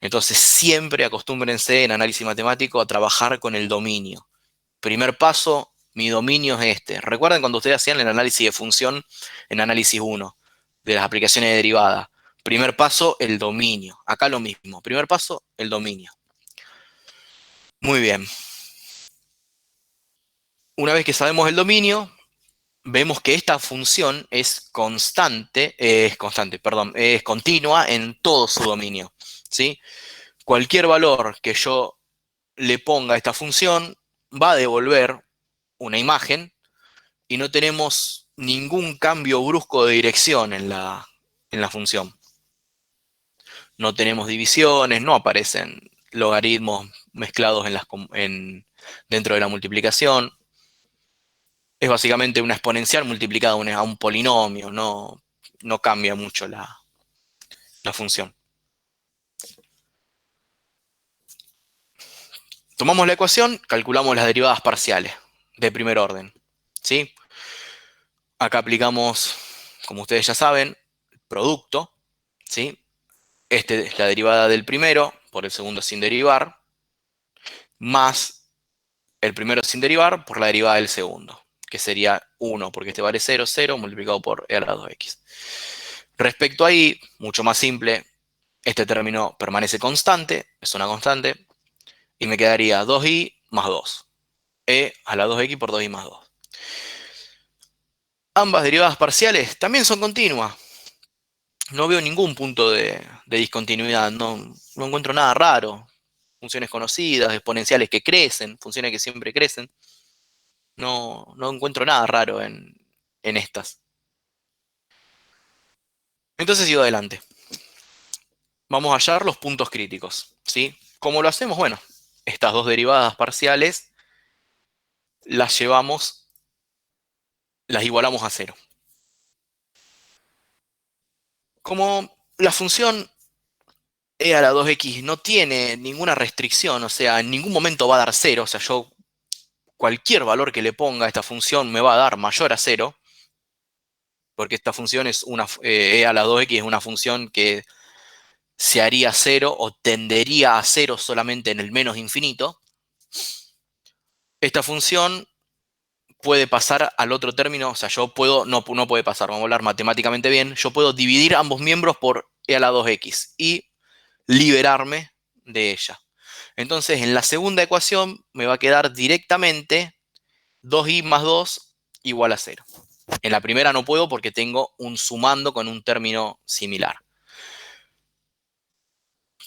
Entonces siempre acostúmbrense en análisis matemático a trabajar con el dominio. Primer paso, mi dominio es este. Recuerden cuando ustedes hacían el análisis de función en análisis 1, de las aplicaciones de derivada. Primer paso, el dominio. Acá lo mismo. Primer paso, el dominio. Muy bien. Una vez que sabemos el dominio, vemos que esta función es continua en todo su dominio, ¿sí? Cualquier valor que yo le ponga a esta función va a devolver una imagen y no tenemos ningún cambio brusco de dirección en la función. No tenemos divisiones, no aparecen logaritmos mezclados dentro de la multiplicación. Es básicamente una exponencial multiplicada a un polinomio, no cambia mucho la función. Tomamos la ecuación, calculamos las derivadas parciales de primer orden, ¿sí? Acá aplicamos, como ustedes ya saben, producto, ¿sí? Este es la derivada del primero por el segundo sin derivar, más el primero sin derivar por la derivada del segundo, que sería 1, porque este vale 0, 0, multiplicado por e a la 2x. Respecto ahí, mucho más simple, este término permanece constante, es una constante, y me quedaría 2i más 2. E a la 2x por 2i más 2. Ambas derivadas parciales también son continuas. No veo ningún punto de discontinuidad, no encuentro nada raro. Funciones conocidas, exponenciales que crecen, funciones que siempre crecen. No encuentro nada raro en estas. Entonces sigo adelante. Vamos a hallar los puntos críticos, ¿sí? ¿Cómo lo hacemos? Bueno, estas dos derivadas parciales las igualamos a 0. Como la función e a la 2x no tiene ninguna restricción, o sea, en ningún momento va a dar 0, o sea, yo cualquier valor que le ponga a esta función me va a dar mayor a 0, porque esta función es una, e a la 2x es una función que se haría 0 o tendería a 0 solamente en el menos infinito. Esta función puede pasar al otro término, o sea, yo puedo, no puede pasar, vamos a hablar matemáticamente bien, yo puedo dividir ambos miembros por e a la 2x y liberarme de ella. Entonces, en la segunda ecuación me va a quedar directamente 2i más 2 igual a 0. En la primera no puedo porque tengo un sumando con un término similar.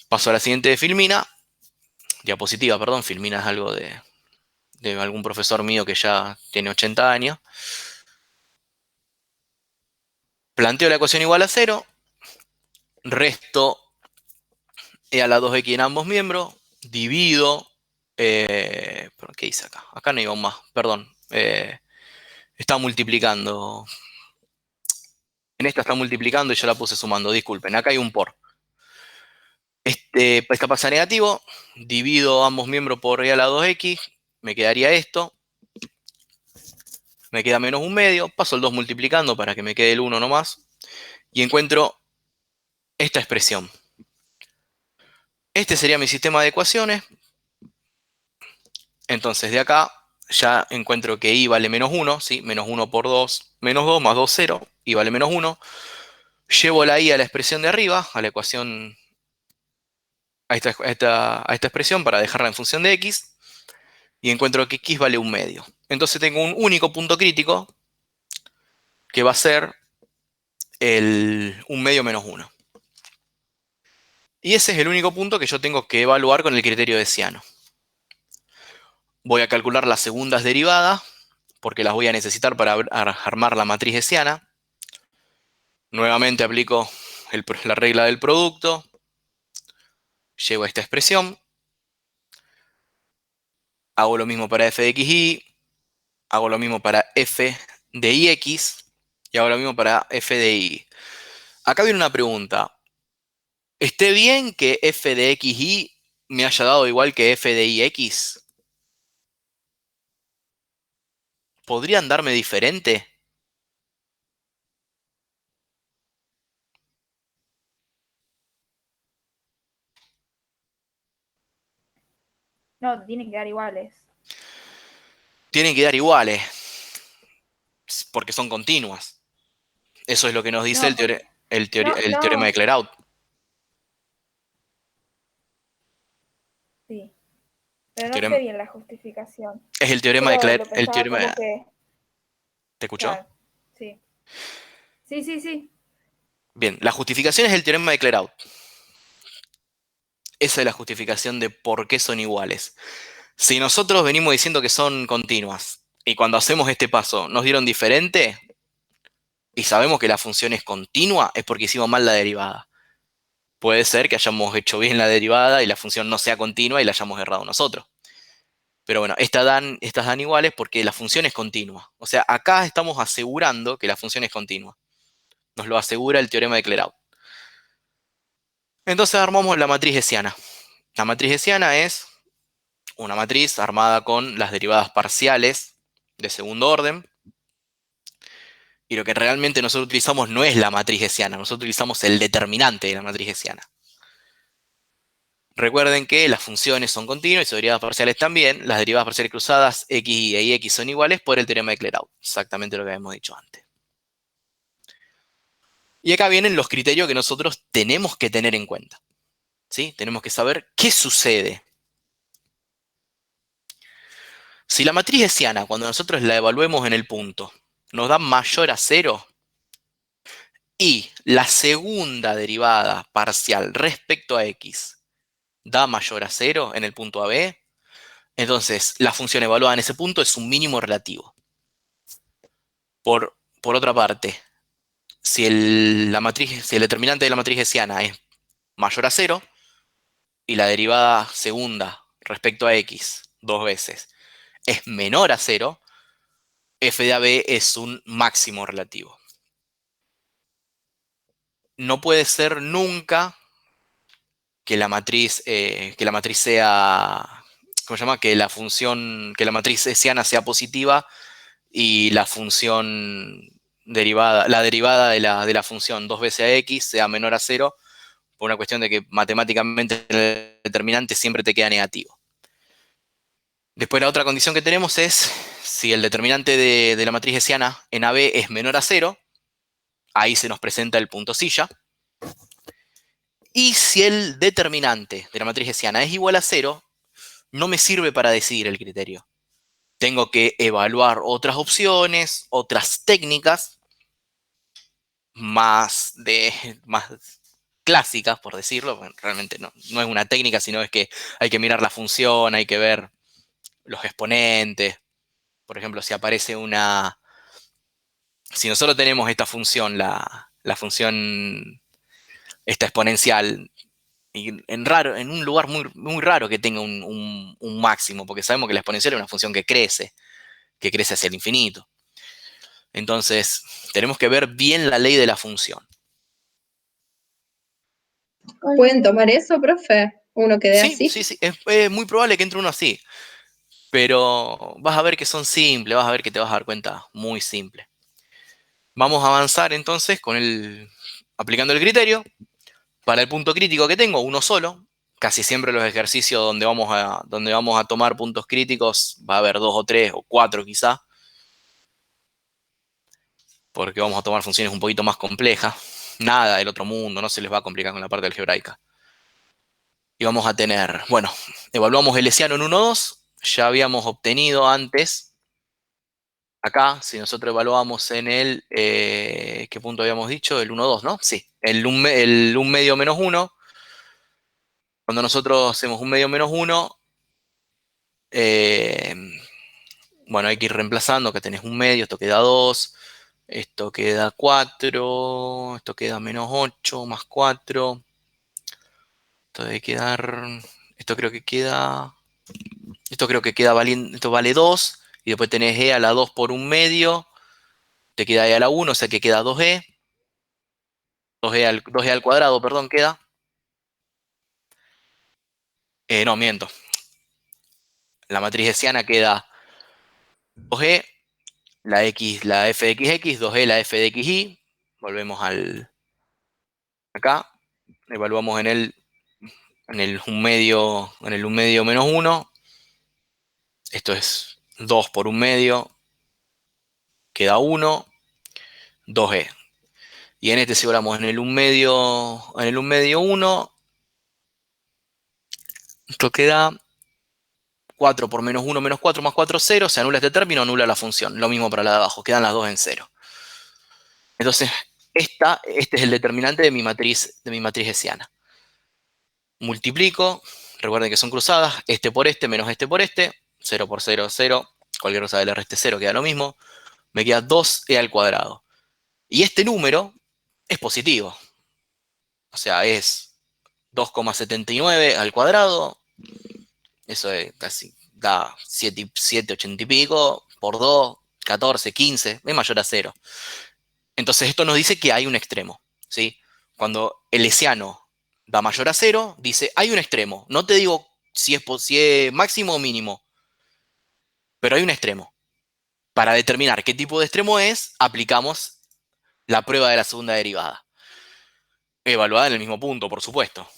Paso a la siguiente diapositiva, perdón. Filmina es algo de algún profesor mío que ya tiene 80 años. Planteo la ecuación igual a 0. Resto e a la 2x en ambos miembros. Divido. ¿Qué hice acá? Acá no iba más, perdón. Está multiplicando. En esta está multiplicando y yo la puse sumando, disculpen. Acá hay un por. Esta pasa a negativo. Divido ambos miembros por e a la 2x. Me quedaría esto. Me queda menos un medio. Paso el 2 multiplicando para que me quede el 1 nomás. Y encuentro esta expresión. Este sería mi sistema de ecuaciones. Entonces de acá ya encuentro que i vale menos 1, ¿sí? Menos 1 por 2, menos 2 más 2, 0, i vale menos 1. Llevo la i a la expresión de arriba, a la ecuación, a esta expresión para dejarla en función de x, y encuentro que x vale un medio. Entonces tengo un único punto crítico que va a ser un medio menos 1. Y ese es el único punto que yo tengo que evaluar con el criterio de Hessiano. Voy a calcular las segundas derivadas, porque las voy a necesitar para armar la matriz hessiana. Nuevamente aplico la regla del producto. Llego a esta expresión. Hago lo mismo para f de xy. Hago lo mismo para f de ix. Y hago lo mismo para f de y. Acá viene una pregunta. ¿Esté bien que f de xy me haya dado igual que f de ix? ¿Podrían darme diferente? No, tienen que dar iguales. Tienen que dar iguales, porque son continuas. Eso es lo que nos dice No, el no, teorema de Clairaut. sí. Pero no sé Teorema- bien la justificación. Es el Yo teorema de lo pensaba como que, ¿Te escuchó? claro, sí. Sí, sí, sí. Bien, la justificación es el teorema de Clairaut. Esa es la justificación de por qué son iguales. Si nosotros venimos diciendo que son continuas y cuando hacemos este paso nos dieron diferente y sabemos que la función es continua, es porque hicimos mal la derivada. Puede ser que hayamos hecho bien la derivada y la función no sea continua y la hayamos errado nosotros. Pero bueno, estas dan iguales porque la función es continua. O sea, acá estamos asegurando que la función es continua. Nos lo asegura el teorema de Clairaut. Entonces armamos la matriz hessiana. La matriz hessiana es una matriz armada con las derivadas parciales de segundo orden. Y lo que realmente nosotros utilizamos no es la matriz hessiana, nosotros utilizamos el determinante de la matriz hessiana. Recuerden que las funciones son continuas y sus derivadas parciales también. Las derivadas parciales cruzadas x y x son iguales por el teorema de Clairaut. Exactamente lo que habíamos dicho antes. Y acá vienen los criterios que nosotros tenemos que tener en cuenta. ¿Sí? Tenemos que saber qué sucede. Si la matriz hessiana, cuando nosotros la evaluemos en el punto, nos da mayor a 0, y la segunda derivada parcial respecto a x da mayor a 0 en el punto AB, entonces la función evaluada en ese punto es un mínimo relativo. Por otra parte, si el determinante de la matriz hessiana es mayor a 0 y la derivada segunda respecto a x dos veces es menor a 0, f de AB es un máximo relativo. No puede ser nunca que la matriz sea ¿cómo se llama? Que la función, que la matriz hessiana sea positiva y la función derivada, la derivada de la función 2 veces a x sea menor a 0, por una cuestión de que matemáticamente el determinante siempre te queda negativo. Después la otra condición que tenemos es si el determinante de la matriz hessiana en AB es menor a 0, ahí se nos presenta el punto silla. Y si el determinante de la matriz hessiana es igual a 0, no me sirve para decidir el criterio. Tengo que evaluar otras opciones, otras técnicas más clásicas, por decirlo. Bueno, realmente no es una técnica, sino es que hay que mirar la función, hay que ver los exponentes. Por ejemplo, si aparece si nosotros tenemos esta función, la función esta exponencial, y en un lugar muy, muy raro que tenga un máximo, porque sabemos que la exponencial es una función que crece hacia el infinito. Entonces, tenemos que ver bien la ley de la función. ¿Pueden tomar eso, profe? Uno que dé Sí, así. sí, sí, es muy probable que entre uno así, pero vas a ver que son simples, vas a ver que te vas a dar cuenta muy simple. Vamos a avanzar entonces aplicando el criterio. Para el punto crítico que tengo, uno solo. Casi siempre los ejercicios donde vamos a tomar puntos críticos va a haber 2 o 3 o 4 quizá, porque vamos a tomar funciones un poquito más complejas. Nada del otro mundo, no se les va a complicar con la parte algebraica. Y vamos a tener, bueno, evaluamos el hessiano en 1,2. Ya habíamos obtenido antes, acá, si nosotros evaluamos en ¿qué punto habíamos dicho? El 1,2, ¿no? Sí, el 1 medio menos 1. Cuando nosotros hacemos 1 medio menos 1, bueno, hay que ir reemplazando, que tenés 1 medio, esto queda 2, esto queda 4, esto queda menos 8, más 4. Esto debe quedar, esto creo que queda, esto vale 2, y después tenés e a la 2 por 1 medio, te queda e a la 1, o sea que queda 2e, 2e al cuadrado, perdón, queda. No, miento. La matriz hessiana queda 2e, la f de xx, 2e la f de xy. Volvemos acá, evaluamos en el 1 medio menos 1. Esto es 2 por 1 medio, queda 1, 2e. Y en este si evaluamos en el 1 medio 1, esto queda 4 por menos 1 menos 4 más 4, 0. Se anula este término, anula la función. Lo mismo para la de abajo, quedan las dos en 0. Entonces, este es el determinante de mi matriz hessiana. Multiplico, recuerden que son cruzadas, este por este menos este por este, 0 por 0, 0, cualquier cosa que le reste 0 queda lo mismo, me queda 2e al cuadrado. Y este número es positivo, o sea, es 2,79 al cuadrado, eso es casi, da 7, 80 y pico, por 2, 14, 15, es mayor a 0. Entonces esto nos dice que hay un extremo, ¿sí? Cuando el hessiano da mayor a 0, dice, hay un extremo. No te digo si es máximo o mínimo, pero hay un extremo. Para determinar qué tipo de extremo es, aplicamos la prueba de la segunda derivada. Evaluada en el mismo punto, por supuesto.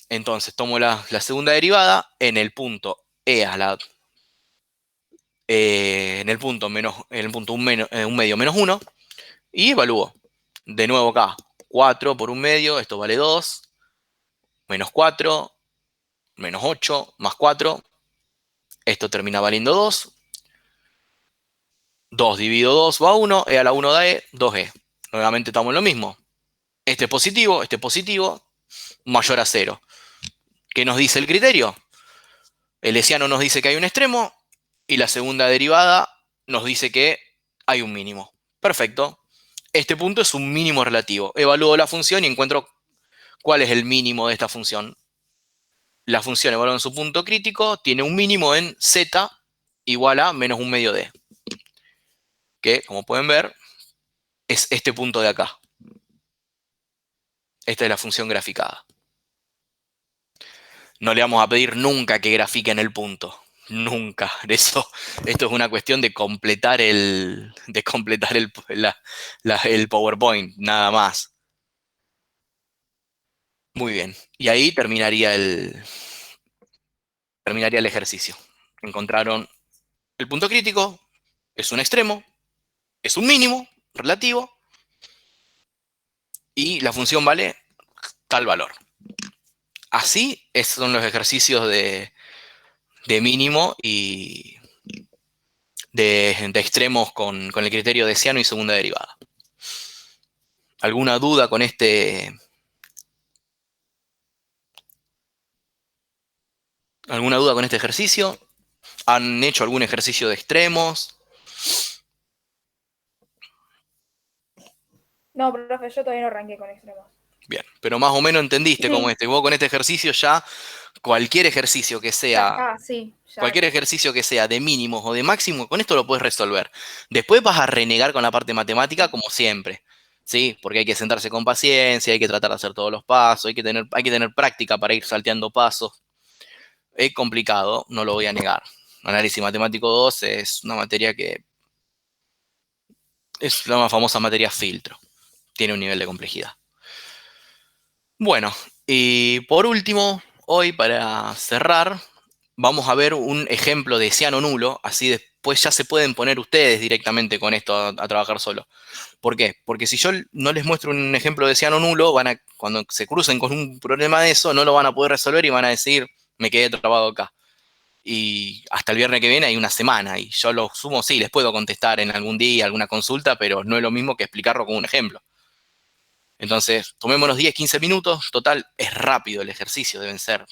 Entonces tomo la segunda derivada en el punto en el punto 1 medio menos 1, y evalúo. De nuevo acá, 4 por 1 medio, esto vale 2, menos 4, menos 8, más 4, esto termina valiendo 2. 2 dividido 2 va a 1, e a la 1 da e, 2e. Nuevamente estamos en lo mismo. Este es positivo, mayor a 0. ¿Qué nos dice el criterio? El hessiano nos dice que hay un extremo y la segunda derivada nos dice que hay un mínimo. Perfecto. Este punto es un mínimo relativo. Evalúo la función y encuentro cuál es el mínimo de esta función. La función evaluada en su punto crítico tiene un mínimo en z igual a menos 1 medio d. Que, como pueden ver, es este punto de acá. Esta es la función graficada. No le vamos a pedir nunca que grafiquen el punto. Nunca. Esto es una cuestión de completar el PowerPoint, nada más. Muy bien. Y ahí terminaría el ejercicio. Encontraron el punto crítico, es un extremo, es un mínimo relativo, y la función vale tal valor. Así son los ejercicios de mínimo y de extremos con el criterio de Ciano y segunda derivada. ¿Alguna duda con este ejercicio? ¿Han hecho algún ejercicio de extremos? No, profe, yo todavía no arranqué con extremos. Bien, pero más o menos entendiste cómo Sí. Vos con este ejercicio ya, cualquier ejercicio que Ya sea, está, sí. cualquier ejercicio que sea de mínimos o de máximos, con esto lo puedes resolver. Después vas a renegar con la parte matemática como siempre, ¿sí? Porque hay que sentarse con paciencia, hay que tratar de hacer todos los pasos, hay que tener práctica para ir salteando pasos. Es complicado, no lo voy a negar. Análisis matemático 2 es una materia que es la más famosa materia filtro. Tiene un nivel de complejidad. Bueno, y por último, hoy para cerrar, vamos a ver un ejemplo de ciano nulo, así después ya se pueden poner ustedes directamente con esto a trabajar solo. ¿Por qué? Porque si yo no les muestro un ejemplo de ciano nulo, cuando se crucen con un problema de eso, no lo van a poder resolver y van a decir, me quedé trabado acá. Y hasta el viernes que viene hay una semana, y yo lo sumo, sí, les puedo contestar en algún día, alguna consulta, pero no es lo mismo que explicarlo con un ejemplo. Entonces, tomémonos 10, 15 minutos, total, es rápido el ejercicio, deben ser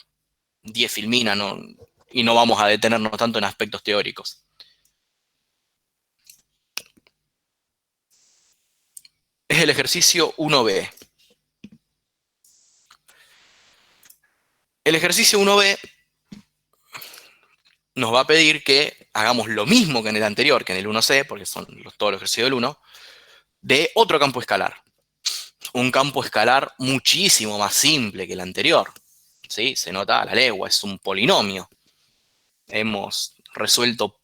10 filminas, ¿no? Y no vamos a detenernos tanto en aspectos teóricos. Es el ejercicio 1B. El ejercicio 1B nos va a pedir que hagamos lo mismo que en el anterior, que en el 1C, porque son todos los ejercicios del 1, de otro campo escalar. Un campo escalar muchísimo más simple que el anterior. ¿Sí? Se nota a la legua, es un polinomio. Venimos resolviendo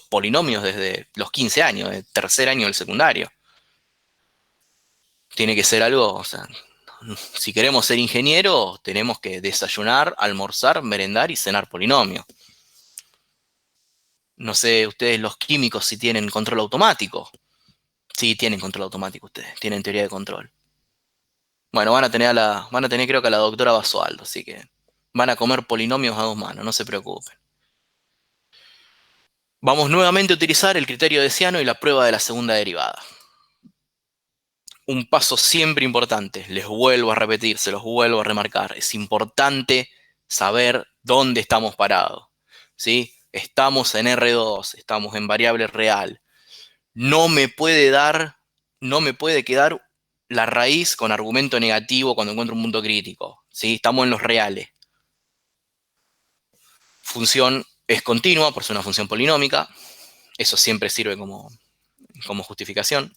polinomios desde los 15 años, el tercer año del secundario. Tiene que ser algo, o sea, si queremos ser ingenieros, tenemos que desayunar, almorzar, merendar y cenar polinomio. No sé, ustedes los químicos si tienen control automático. Sí, tienen control automático ustedes, tienen teoría de control. Bueno, van a tener creo que a la doctora Basualdo, así que van a comer polinomios a dos manos, no se preocupen. Vamos nuevamente a utilizar el criterio de Ciano y la prueba de la segunda derivada. Un paso siempre importante, les vuelvo a repetir, se los vuelvo a remarcar, es importante saber dónde estamos parados, ¿sí? Estamos en R2, estamos en variable real. No me puede quedar la raíz con argumento negativo cuando encuentro un punto crítico, ¿sí? Estamos en los reales. Función es continua, por ser una función polinómica. Eso siempre sirve como justificación.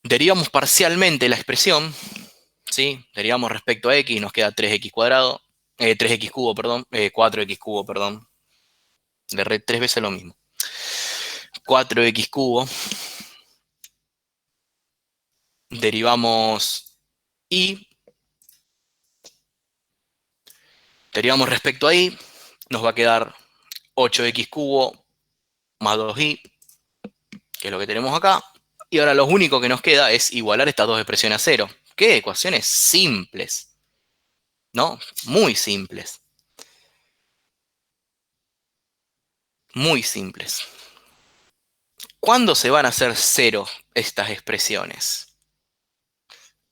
Derivamos parcialmente la expresión, ¿sí? Derivamos respecto a x, nos queda 3x cuadrado, 3x cubo, perdón, 4x cubo, perdón. De 3 veces lo mismo. 4x cubo. Derivamos y. Derivamos respecto a y, nos va a quedar 8x cubo más 2y, que es lo que tenemos acá. Y ahora lo único que nos queda es igualar estas dos expresiones a cero. ¿Qué ecuaciones simples? ¿No? Muy simples. Muy simples. ¿Cuándo se van a hacer cero estas expresiones?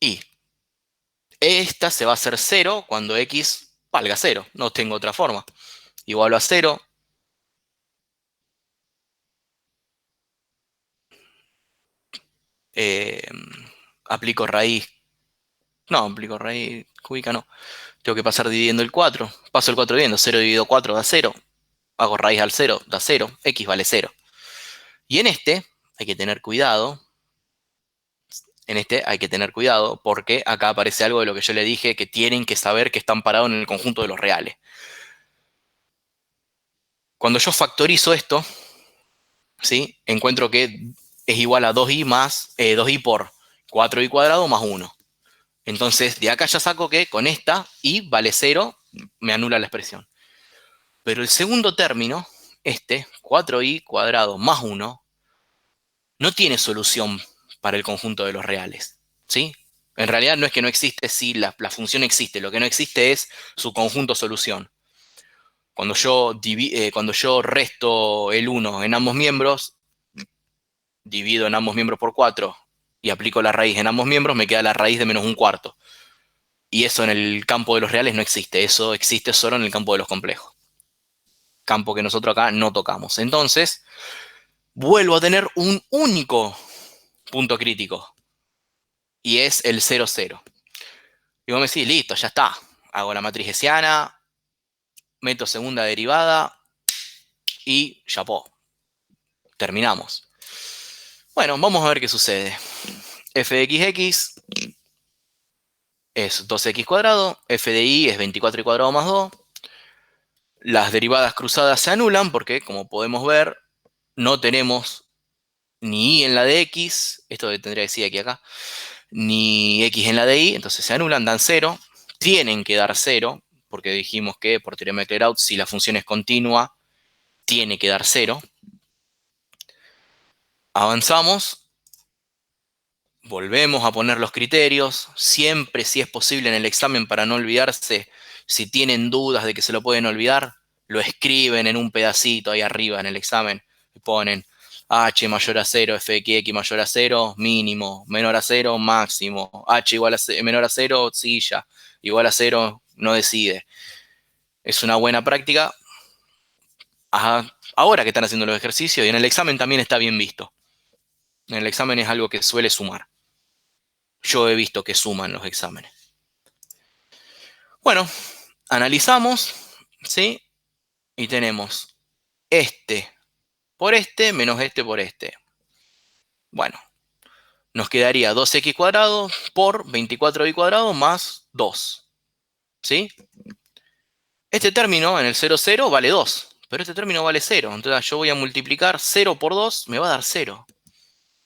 Y esta se va a hacer cero cuando x valga cero. No tengo otra forma. Igualo a cero. Aplico raíz. No, aplico raíz cúbica, no. Tengo que pasar dividiendo el 4. Paso el 4 dividiendo. 0 dividido 4 da 0. Hago raíz al 0, da 0. X vale 0. Y en este hay que tener cuidado. Porque acá aparece algo de lo que yo le dije, que tienen que saber que están parados en el conjunto de los reales. Cuando yo factorizo esto, ¿sí? Encuentro que es igual a 2i más 2i por 4i cuadrado más 1. Entonces, de acá ya saco que con esta i vale 0, me anula la expresión. Pero el segundo término, 4i cuadrado más 1, no tiene solución para el conjunto de los reales, ¿sí? En realidad no es que no existe, sí, la función existe. Lo que no existe es su conjunto solución. Cuando yo resto el 1 en ambos miembros, divido en ambos miembros por 4 y aplico la raíz en ambos miembros, me queda la raíz de menos un cuarto. Y eso en el campo de los reales no existe. Eso existe solo en el campo de los complejos. Campo que nosotros acá no tocamos. Entonces, vuelvo a tener un único punto crítico. Y es el 0, 0. Y vos me decís, listo, ya está. Hago la matriz hessiana, meto segunda derivada y chapó. Terminamos. Bueno, vamos a ver qué sucede. F de x es 2x cuadrado, f de y es 24y cuadrado más 2. Las derivadas cruzadas se anulan porque, como podemos ver, no tenemos ni y en la de x, esto tendría que decir aquí acá, ni x en la de y, entonces se anulan, dan 0. Tienen que dar 0, porque dijimos que por teorema de Clairaut, si la función es continua, tiene que dar 0. Avanzamos, volvemos a poner los criterios, siempre si es posible en el examen para no olvidarse, si tienen dudas de que se lo pueden olvidar, lo escriben en un pedacito ahí arriba en el examen, y ponen h mayor a 0, f de x mayor a 0, mínimo, menor a 0, máximo, h igual a menor a 0, silla, igual a 0, no decide. Es una buena práctica. Ahora que están haciendo los ejercicios y en el examen también está bien visto. En el examen es algo que suele sumar. Yo he visto que suman los exámenes. Bueno, analizamos, ¿sí? Y tenemos este por este menos este por este. Bueno, nos quedaría 2x cuadrado por 24y cuadrado más 2. ¿Sí? Este término en el 0, 0 vale 2, pero este término vale 0. Entonces yo voy a multiplicar 0 por 2, me va a dar 0.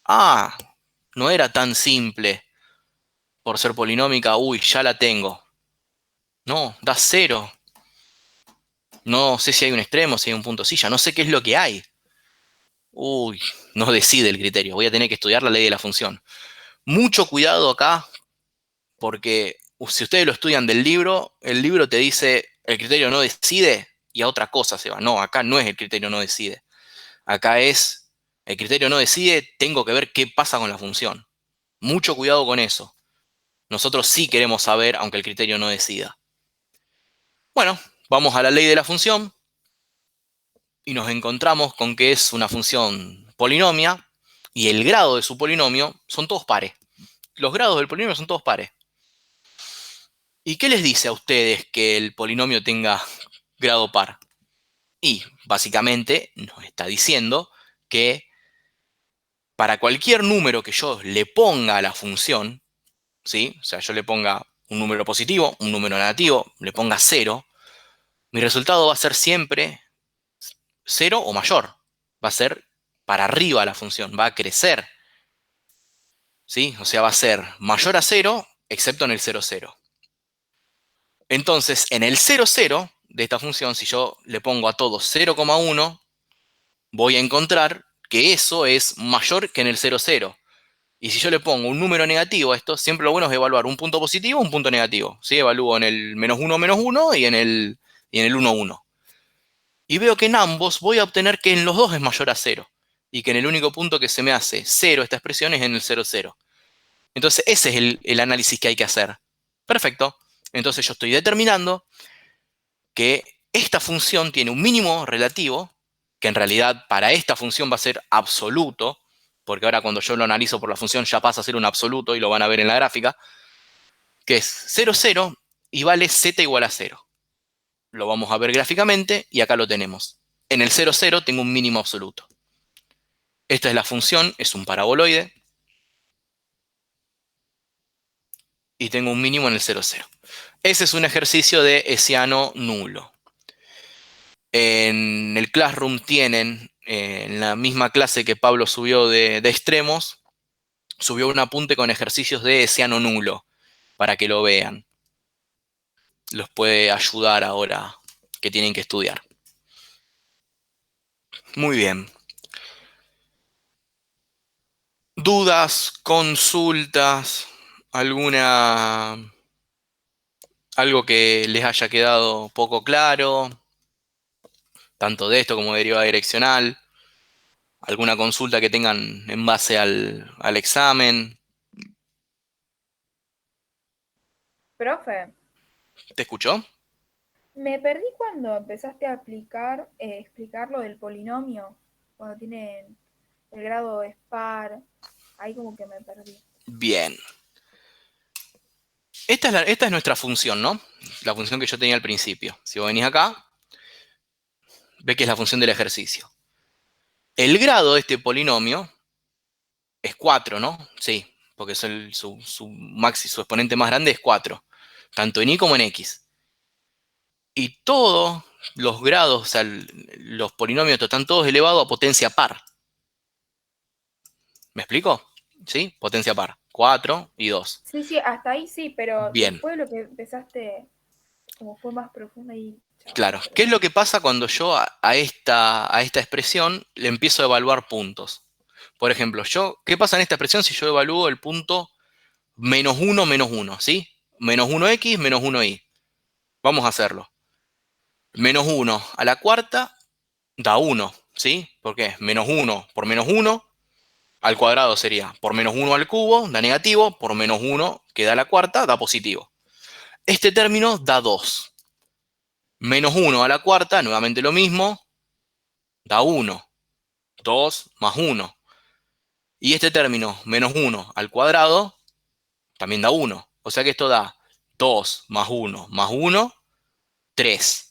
Ah, no era tan simple. Por ser polinómica, uy, ya la tengo. No, da 0. No sé si hay un extremo, si hay un punto silla, no sé qué es lo que hay. Uy, no decide el criterio. Voy a tener que estudiar la ley de la función. Mucho cuidado acá, porque si ustedes lo estudian del libro, el libro te dice el criterio no decide y a otra cosa se va. No, acá no es el criterio no decide. Acá es el criterio no decide, tengo que ver qué pasa con la función. Mucho cuidado con eso. Nosotros sí queremos saber, aunque el criterio no decida. Bueno, vamos a la ley de la función y nos encontramos con que es una función polinomia y el grado de su polinomio son todos pares. Los grados del polinomio son todos pares. ¿Y qué les dice a ustedes que el polinomio tenga grado par? Y básicamente nos está diciendo que para cualquier número que yo le ponga a la función, ¿sí? O sea, yo le ponga un número positivo, un número negativo, le ponga 0, mi resultado va a ser siempre 0 o mayor. Va a ser para arriba la función, va a crecer. ¿Sí? O sea, va a ser mayor a 0, excepto en el 0, 0. Entonces, en el 0, 0 de esta función, si yo le pongo a todos 0,1, voy a encontrar que eso es mayor que en el 0, 0. Y si yo le pongo un número negativo a esto, siempre lo bueno es evaluar un punto positivo o un punto negativo. ¿Sí? Evalúo en el menos 1 y en el 1, 1. Y veo que en ambos voy a obtener que en los dos es mayor a 0. Y que en el único punto que se me hace 0 esta expresión es en el 0, 0. Entonces ese es el análisis que hay que hacer. Perfecto. Entonces yo estoy determinando que esta función tiene un mínimo relativo, que en realidad para esta función va a ser absoluto, porque ahora cuando yo lo analizo por la función ya pasa a ser un absoluto y lo van a ver en la gráfica, que es 0, 0 y vale z igual a 0. Lo vamos a ver gráficamente y acá lo tenemos. En el 0, 0 tengo un mínimo absoluto. Esta es la función, es un paraboloide. Y tengo un mínimo en el 0, 0. Ese es un ejercicio de hessiano nulo. En el Classroom tienen, en la misma clase que Pablo subió de extremos, subió un apunte con ejercicios de hesiano nulo, para que lo vean. Los puede ayudar ahora que tienen que estudiar. Muy bien. ¿Dudas, consultas, algo que les haya quedado poco claro, tanto de esto como de derivada direccional? ¿Alguna consulta que tengan en base al examen? Profe, ¿Te escuchó? me perdí cuando empezaste a explicar lo del polinomio, cuando tienen el grado es par, ahí como que me perdí. Bien. Esta es nuestra función, ¿no? La función que yo tenía al principio. Si vos venís acá, ve que es la función del ejercicio. El grado de este polinomio es 4, ¿no? Sí, porque su exponente más grande es 4, tanto en y como en x. Y todos los grados, o sea, los polinomios están todos elevados a potencia par. ¿Me explico? ¿Sí? Potencia par. 4 y 2. Sí, sí, hasta ahí sí, pero Bien, después lo que empezaste, como fue más profundo ahí, ya claro. me ¿Qué es perdí. lo que pasa cuando yo a esta expresión le empiezo a evaluar puntos? Por ejemplo, ¿qué pasa en esta expresión si yo evalúo el punto menos 1, ¿sí? Menos 1x, menos 1y. Vamos a hacerlo. Menos 1 a la cuarta da 1, ¿sí? ¿Por qué? Menos 1 por menos 1 al cuadrado sería por menos 1 al cubo, da negativo, por menos 1 que da la cuarta, da positivo. Este término da 2. Menos 1 a la cuarta, nuevamente lo mismo, da 1. 2 más 1. Y este término, menos 1 al cuadrado, también da 1. O sea que esto da 2 más 1, 3.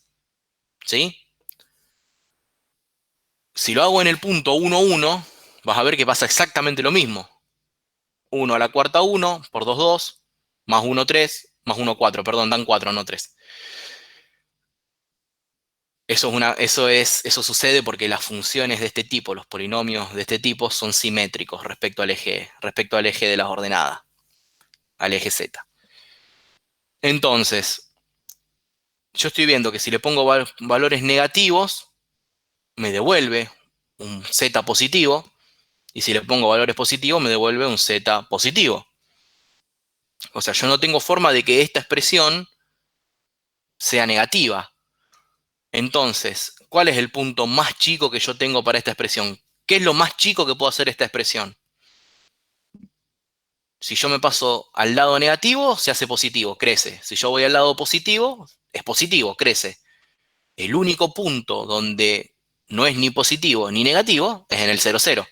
¿Sí? Si lo hago en el punto 1, 1, vas a ver que pasa exactamente lo mismo. 1 a la cuarta 1, por 2, 2, más 1, 3, más 1, 4. Perdón, dan 4, no 3. Eso sucede porque las funciones de este tipo, los polinomios de este tipo, son simétricos respecto al eje de las ordenadas, al eje z. Entonces, yo estoy viendo que si le pongo valores negativos, me devuelve un z positivo, y si le pongo valores positivos, me devuelve un z positivo. O sea, yo no tengo forma de que esta expresión sea negativa. Entonces, ¿cuál es el punto más chico que yo tengo para esta expresión? ¿Qué es lo más chico que puedo hacer esta expresión? Si yo me paso al lado negativo, se hace positivo, crece. Si yo voy al lado positivo, es positivo, crece. El único punto donde no es ni positivo ni negativo es en el 0, 0.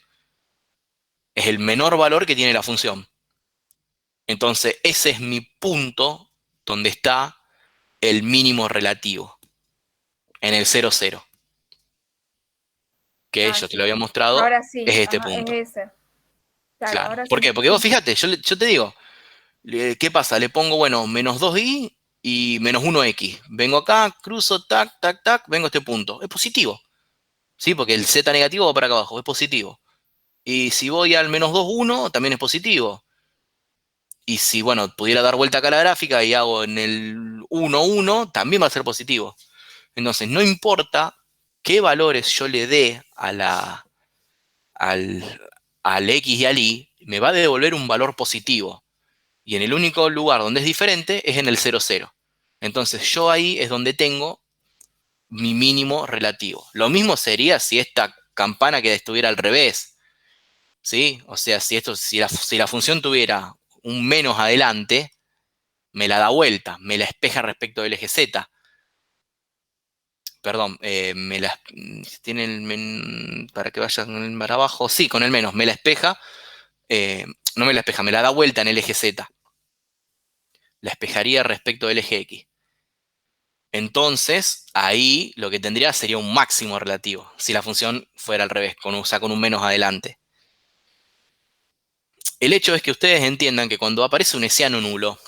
Es el menor valor que tiene la función. Entonces, ese es mi punto donde está el mínimo relativo, en el 0, 0. Que Ah, yo te lo sí. había mostrado, Ahora es sí, este ajá, punto. es ese. Claro, Claro. ahora ¿Por sí. qué? Porque vos fíjate, yo te digo, ¿qué pasa? Le pongo, bueno, menos 2y y menos 1x. Vengo acá, cruzo, tac, tac, tac, vengo a este punto. Es positivo. ¿Sí? Porque el z negativo va para acá abajo, es positivo. Y si voy al menos 2, 1, también es positivo. Y si, bueno, pudiera dar vuelta acá a la gráfica y hago en el 1, 1, también va a ser positivo. Entonces, no importa qué valores yo le dé al, al x y al y, me va a devolver un valor positivo. Y en el único lugar donde es diferente es en el 0, 0. Entonces yo ahí es donde tengo mi mínimo relativo. Lo mismo sería si esta campana que estuviera al revés, ¿sí? O sea, si la función tuviera un menos adelante, me la da vuelta, me la espeja respecto del eje z. Perdón, tiene para que vaya para abajo, sí, con el menos, me la espeja, no me la espeja, me la da vuelta en el eje z. La espejaría respecto del eje x. Entonces, ahí lo que tendría sería un máximo relativo, si la función fuera al revés, con un menos adelante. El hecho es que ustedes entiendan que cuando aparece un hesiano nulo,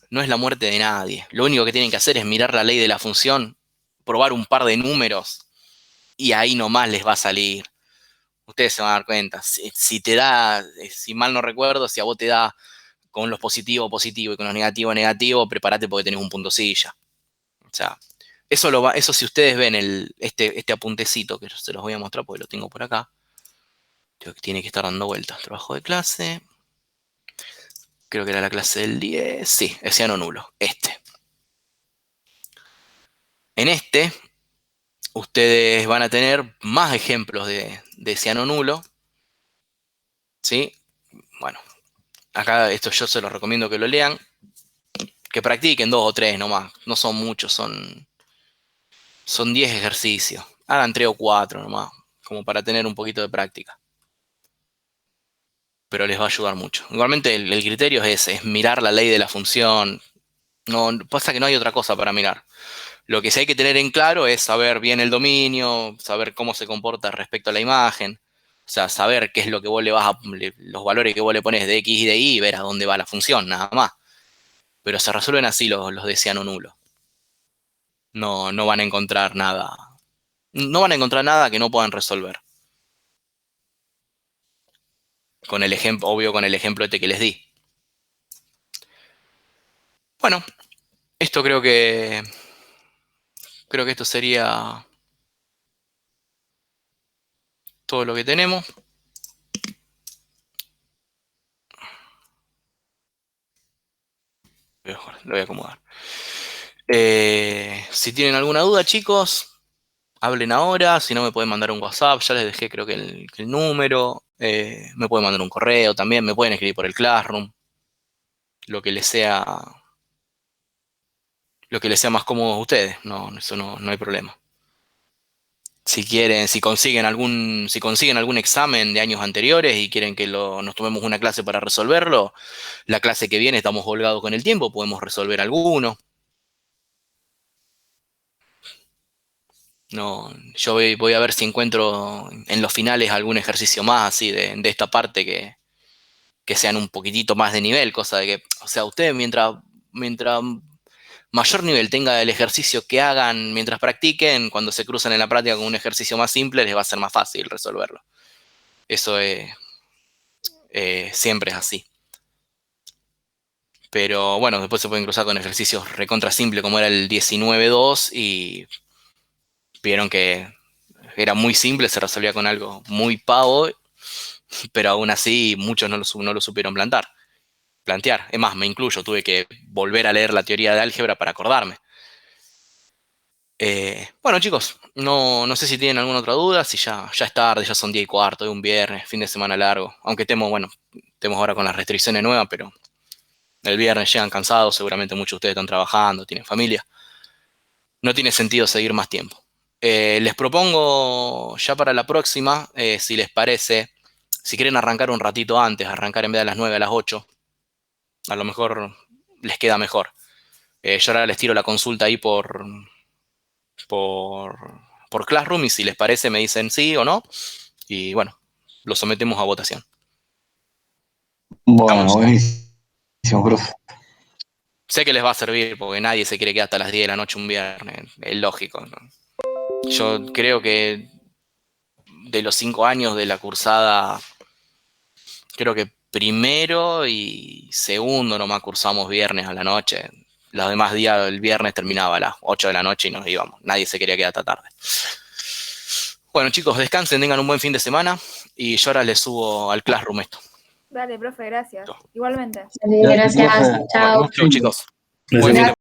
no es la muerte de nadie. Lo único que tienen que hacer es mirar la ley de la función, probar un par de números y ahí nomás les va a salir. Ustedes se van a dar cuenta. Si te da, si mal no recuerdo, si a vos te da con los positivos positivo y con los negativos negativo, prepárate porque tenés un punto silla. O sea, eso si ustedes ven este apuntecito, que se los voy a mostrar porque lo tengo por acá. Creo que tiene que estar dando vueltas. Trabajo de clase. Creo que era la clase del 10. Sí, el ciano nulo. En ustedes van a tener más ejemplos de ciano nulo. ¿Sí? Bueno, acá esto yo se los recomiendo que lo lean. Que practiquen 2 o 3 nomás. No son muchos, son 10 ejercicios. Hagan 3 o 4 nomás, como para tener un poquito de práctica. Pero les va a ayudar mucho. Igualmente el criterio es ese, es mirar la ley de la función. No, pasa que no hay otra cosa para mirar. Lo que sí hay que tener en claro es saber bien el dominio, saber cómo se comporta respecto a la imagen. O sea, saber qué es lo que vos los valores que vos le pones de X y de Y y ver a dónde va la función, nada más. Pero se resuelven así los de ciano nulo. No van a encontrar nada. No van a encontrar nada que no puedan resolver. Con el ejemplo, obvio, con el ejemplo este que les di. Bueno, esto creo que esto sería todo lo que tenemos. Lo voy a acomodar. Si tienen alguna duda, chicos, hablen ahora. Si no, me pueden mandar un WhatsApp. Ya les dejé, creo que el número. Me pueden mandar un correo también. Me pueden escribir por el Classroom. Lo que les sea más cómodo a ustedes. No, eso no hay problema. Si quieren, si consiguen algún examen de años anteriores y quieren que nos tomemos una clase para resolverlo, la clase que viene estamos holgados con el tiempo, podemos resolver alguno. No, yo voy a ver si encuentro en los finales algún ejercicio más así de esta parte que sean un poquitito más de nivel, cosa de que, o sea, ustedes mientras mayor nivel tenga el ejercicio que hagan mientras practiquen, cuando se cruzan en la práctica con un ejercicio más simple, les va a ser más fácil resolverlo. Eso siempre es así. Pero bueno, después se pueden cruzar con ejercicios recontra simple como era el 19.2 y vieron que era muy simple, se resolvía con algo muy pavo, pero aún así muchos no lo supieron plantear. Es más, me incluyo, tuve que volver a leer la teoría de álgebra para acordarme. Bueno, chicos, no sé si tienen alguna otra duda, si ya es tarde, ya son 10:15, es un viernes, fin de semana largo, aunque estemos ahora con las restricciones nuevas, pero el viernes llegan cansados, seguramente muchos de ustedes están trabajando, tienen familia. No tiene sentido seguir más tiempo. Les propongo ya para la próxima, si les parece, si quieren arrancar un ratito antes, arrancar en vez de a las 9 a las 8, a lo mejor les queda mejor. Yo ahora les tiro la consulta ahí por Classroom y si les parece me dicen sí o no y bueno, lo sometemos a votación. Bueno, Estamos. buenísimo, profe. Sé que les va a servir porque nadie se quiere quedar hasta las 10 de la noche un viernes, es lógico, ¿no? Yo creo que de los 5 años de la cursada, creo que primero y segundo nomás cursamos viernes a la noche. Los demás días, el viernes terminaba a las 8 de la noche y nos íbamos. Nadie se quería quedar hasta tarde. Bueno, chicos, descansen, tengan un buen fin de semana y yo ahora les subo al Classroom esto. Dale, profe, gracias. Igualmente. Gracias, chao. Chau, chicos. Gracias. Buen fin de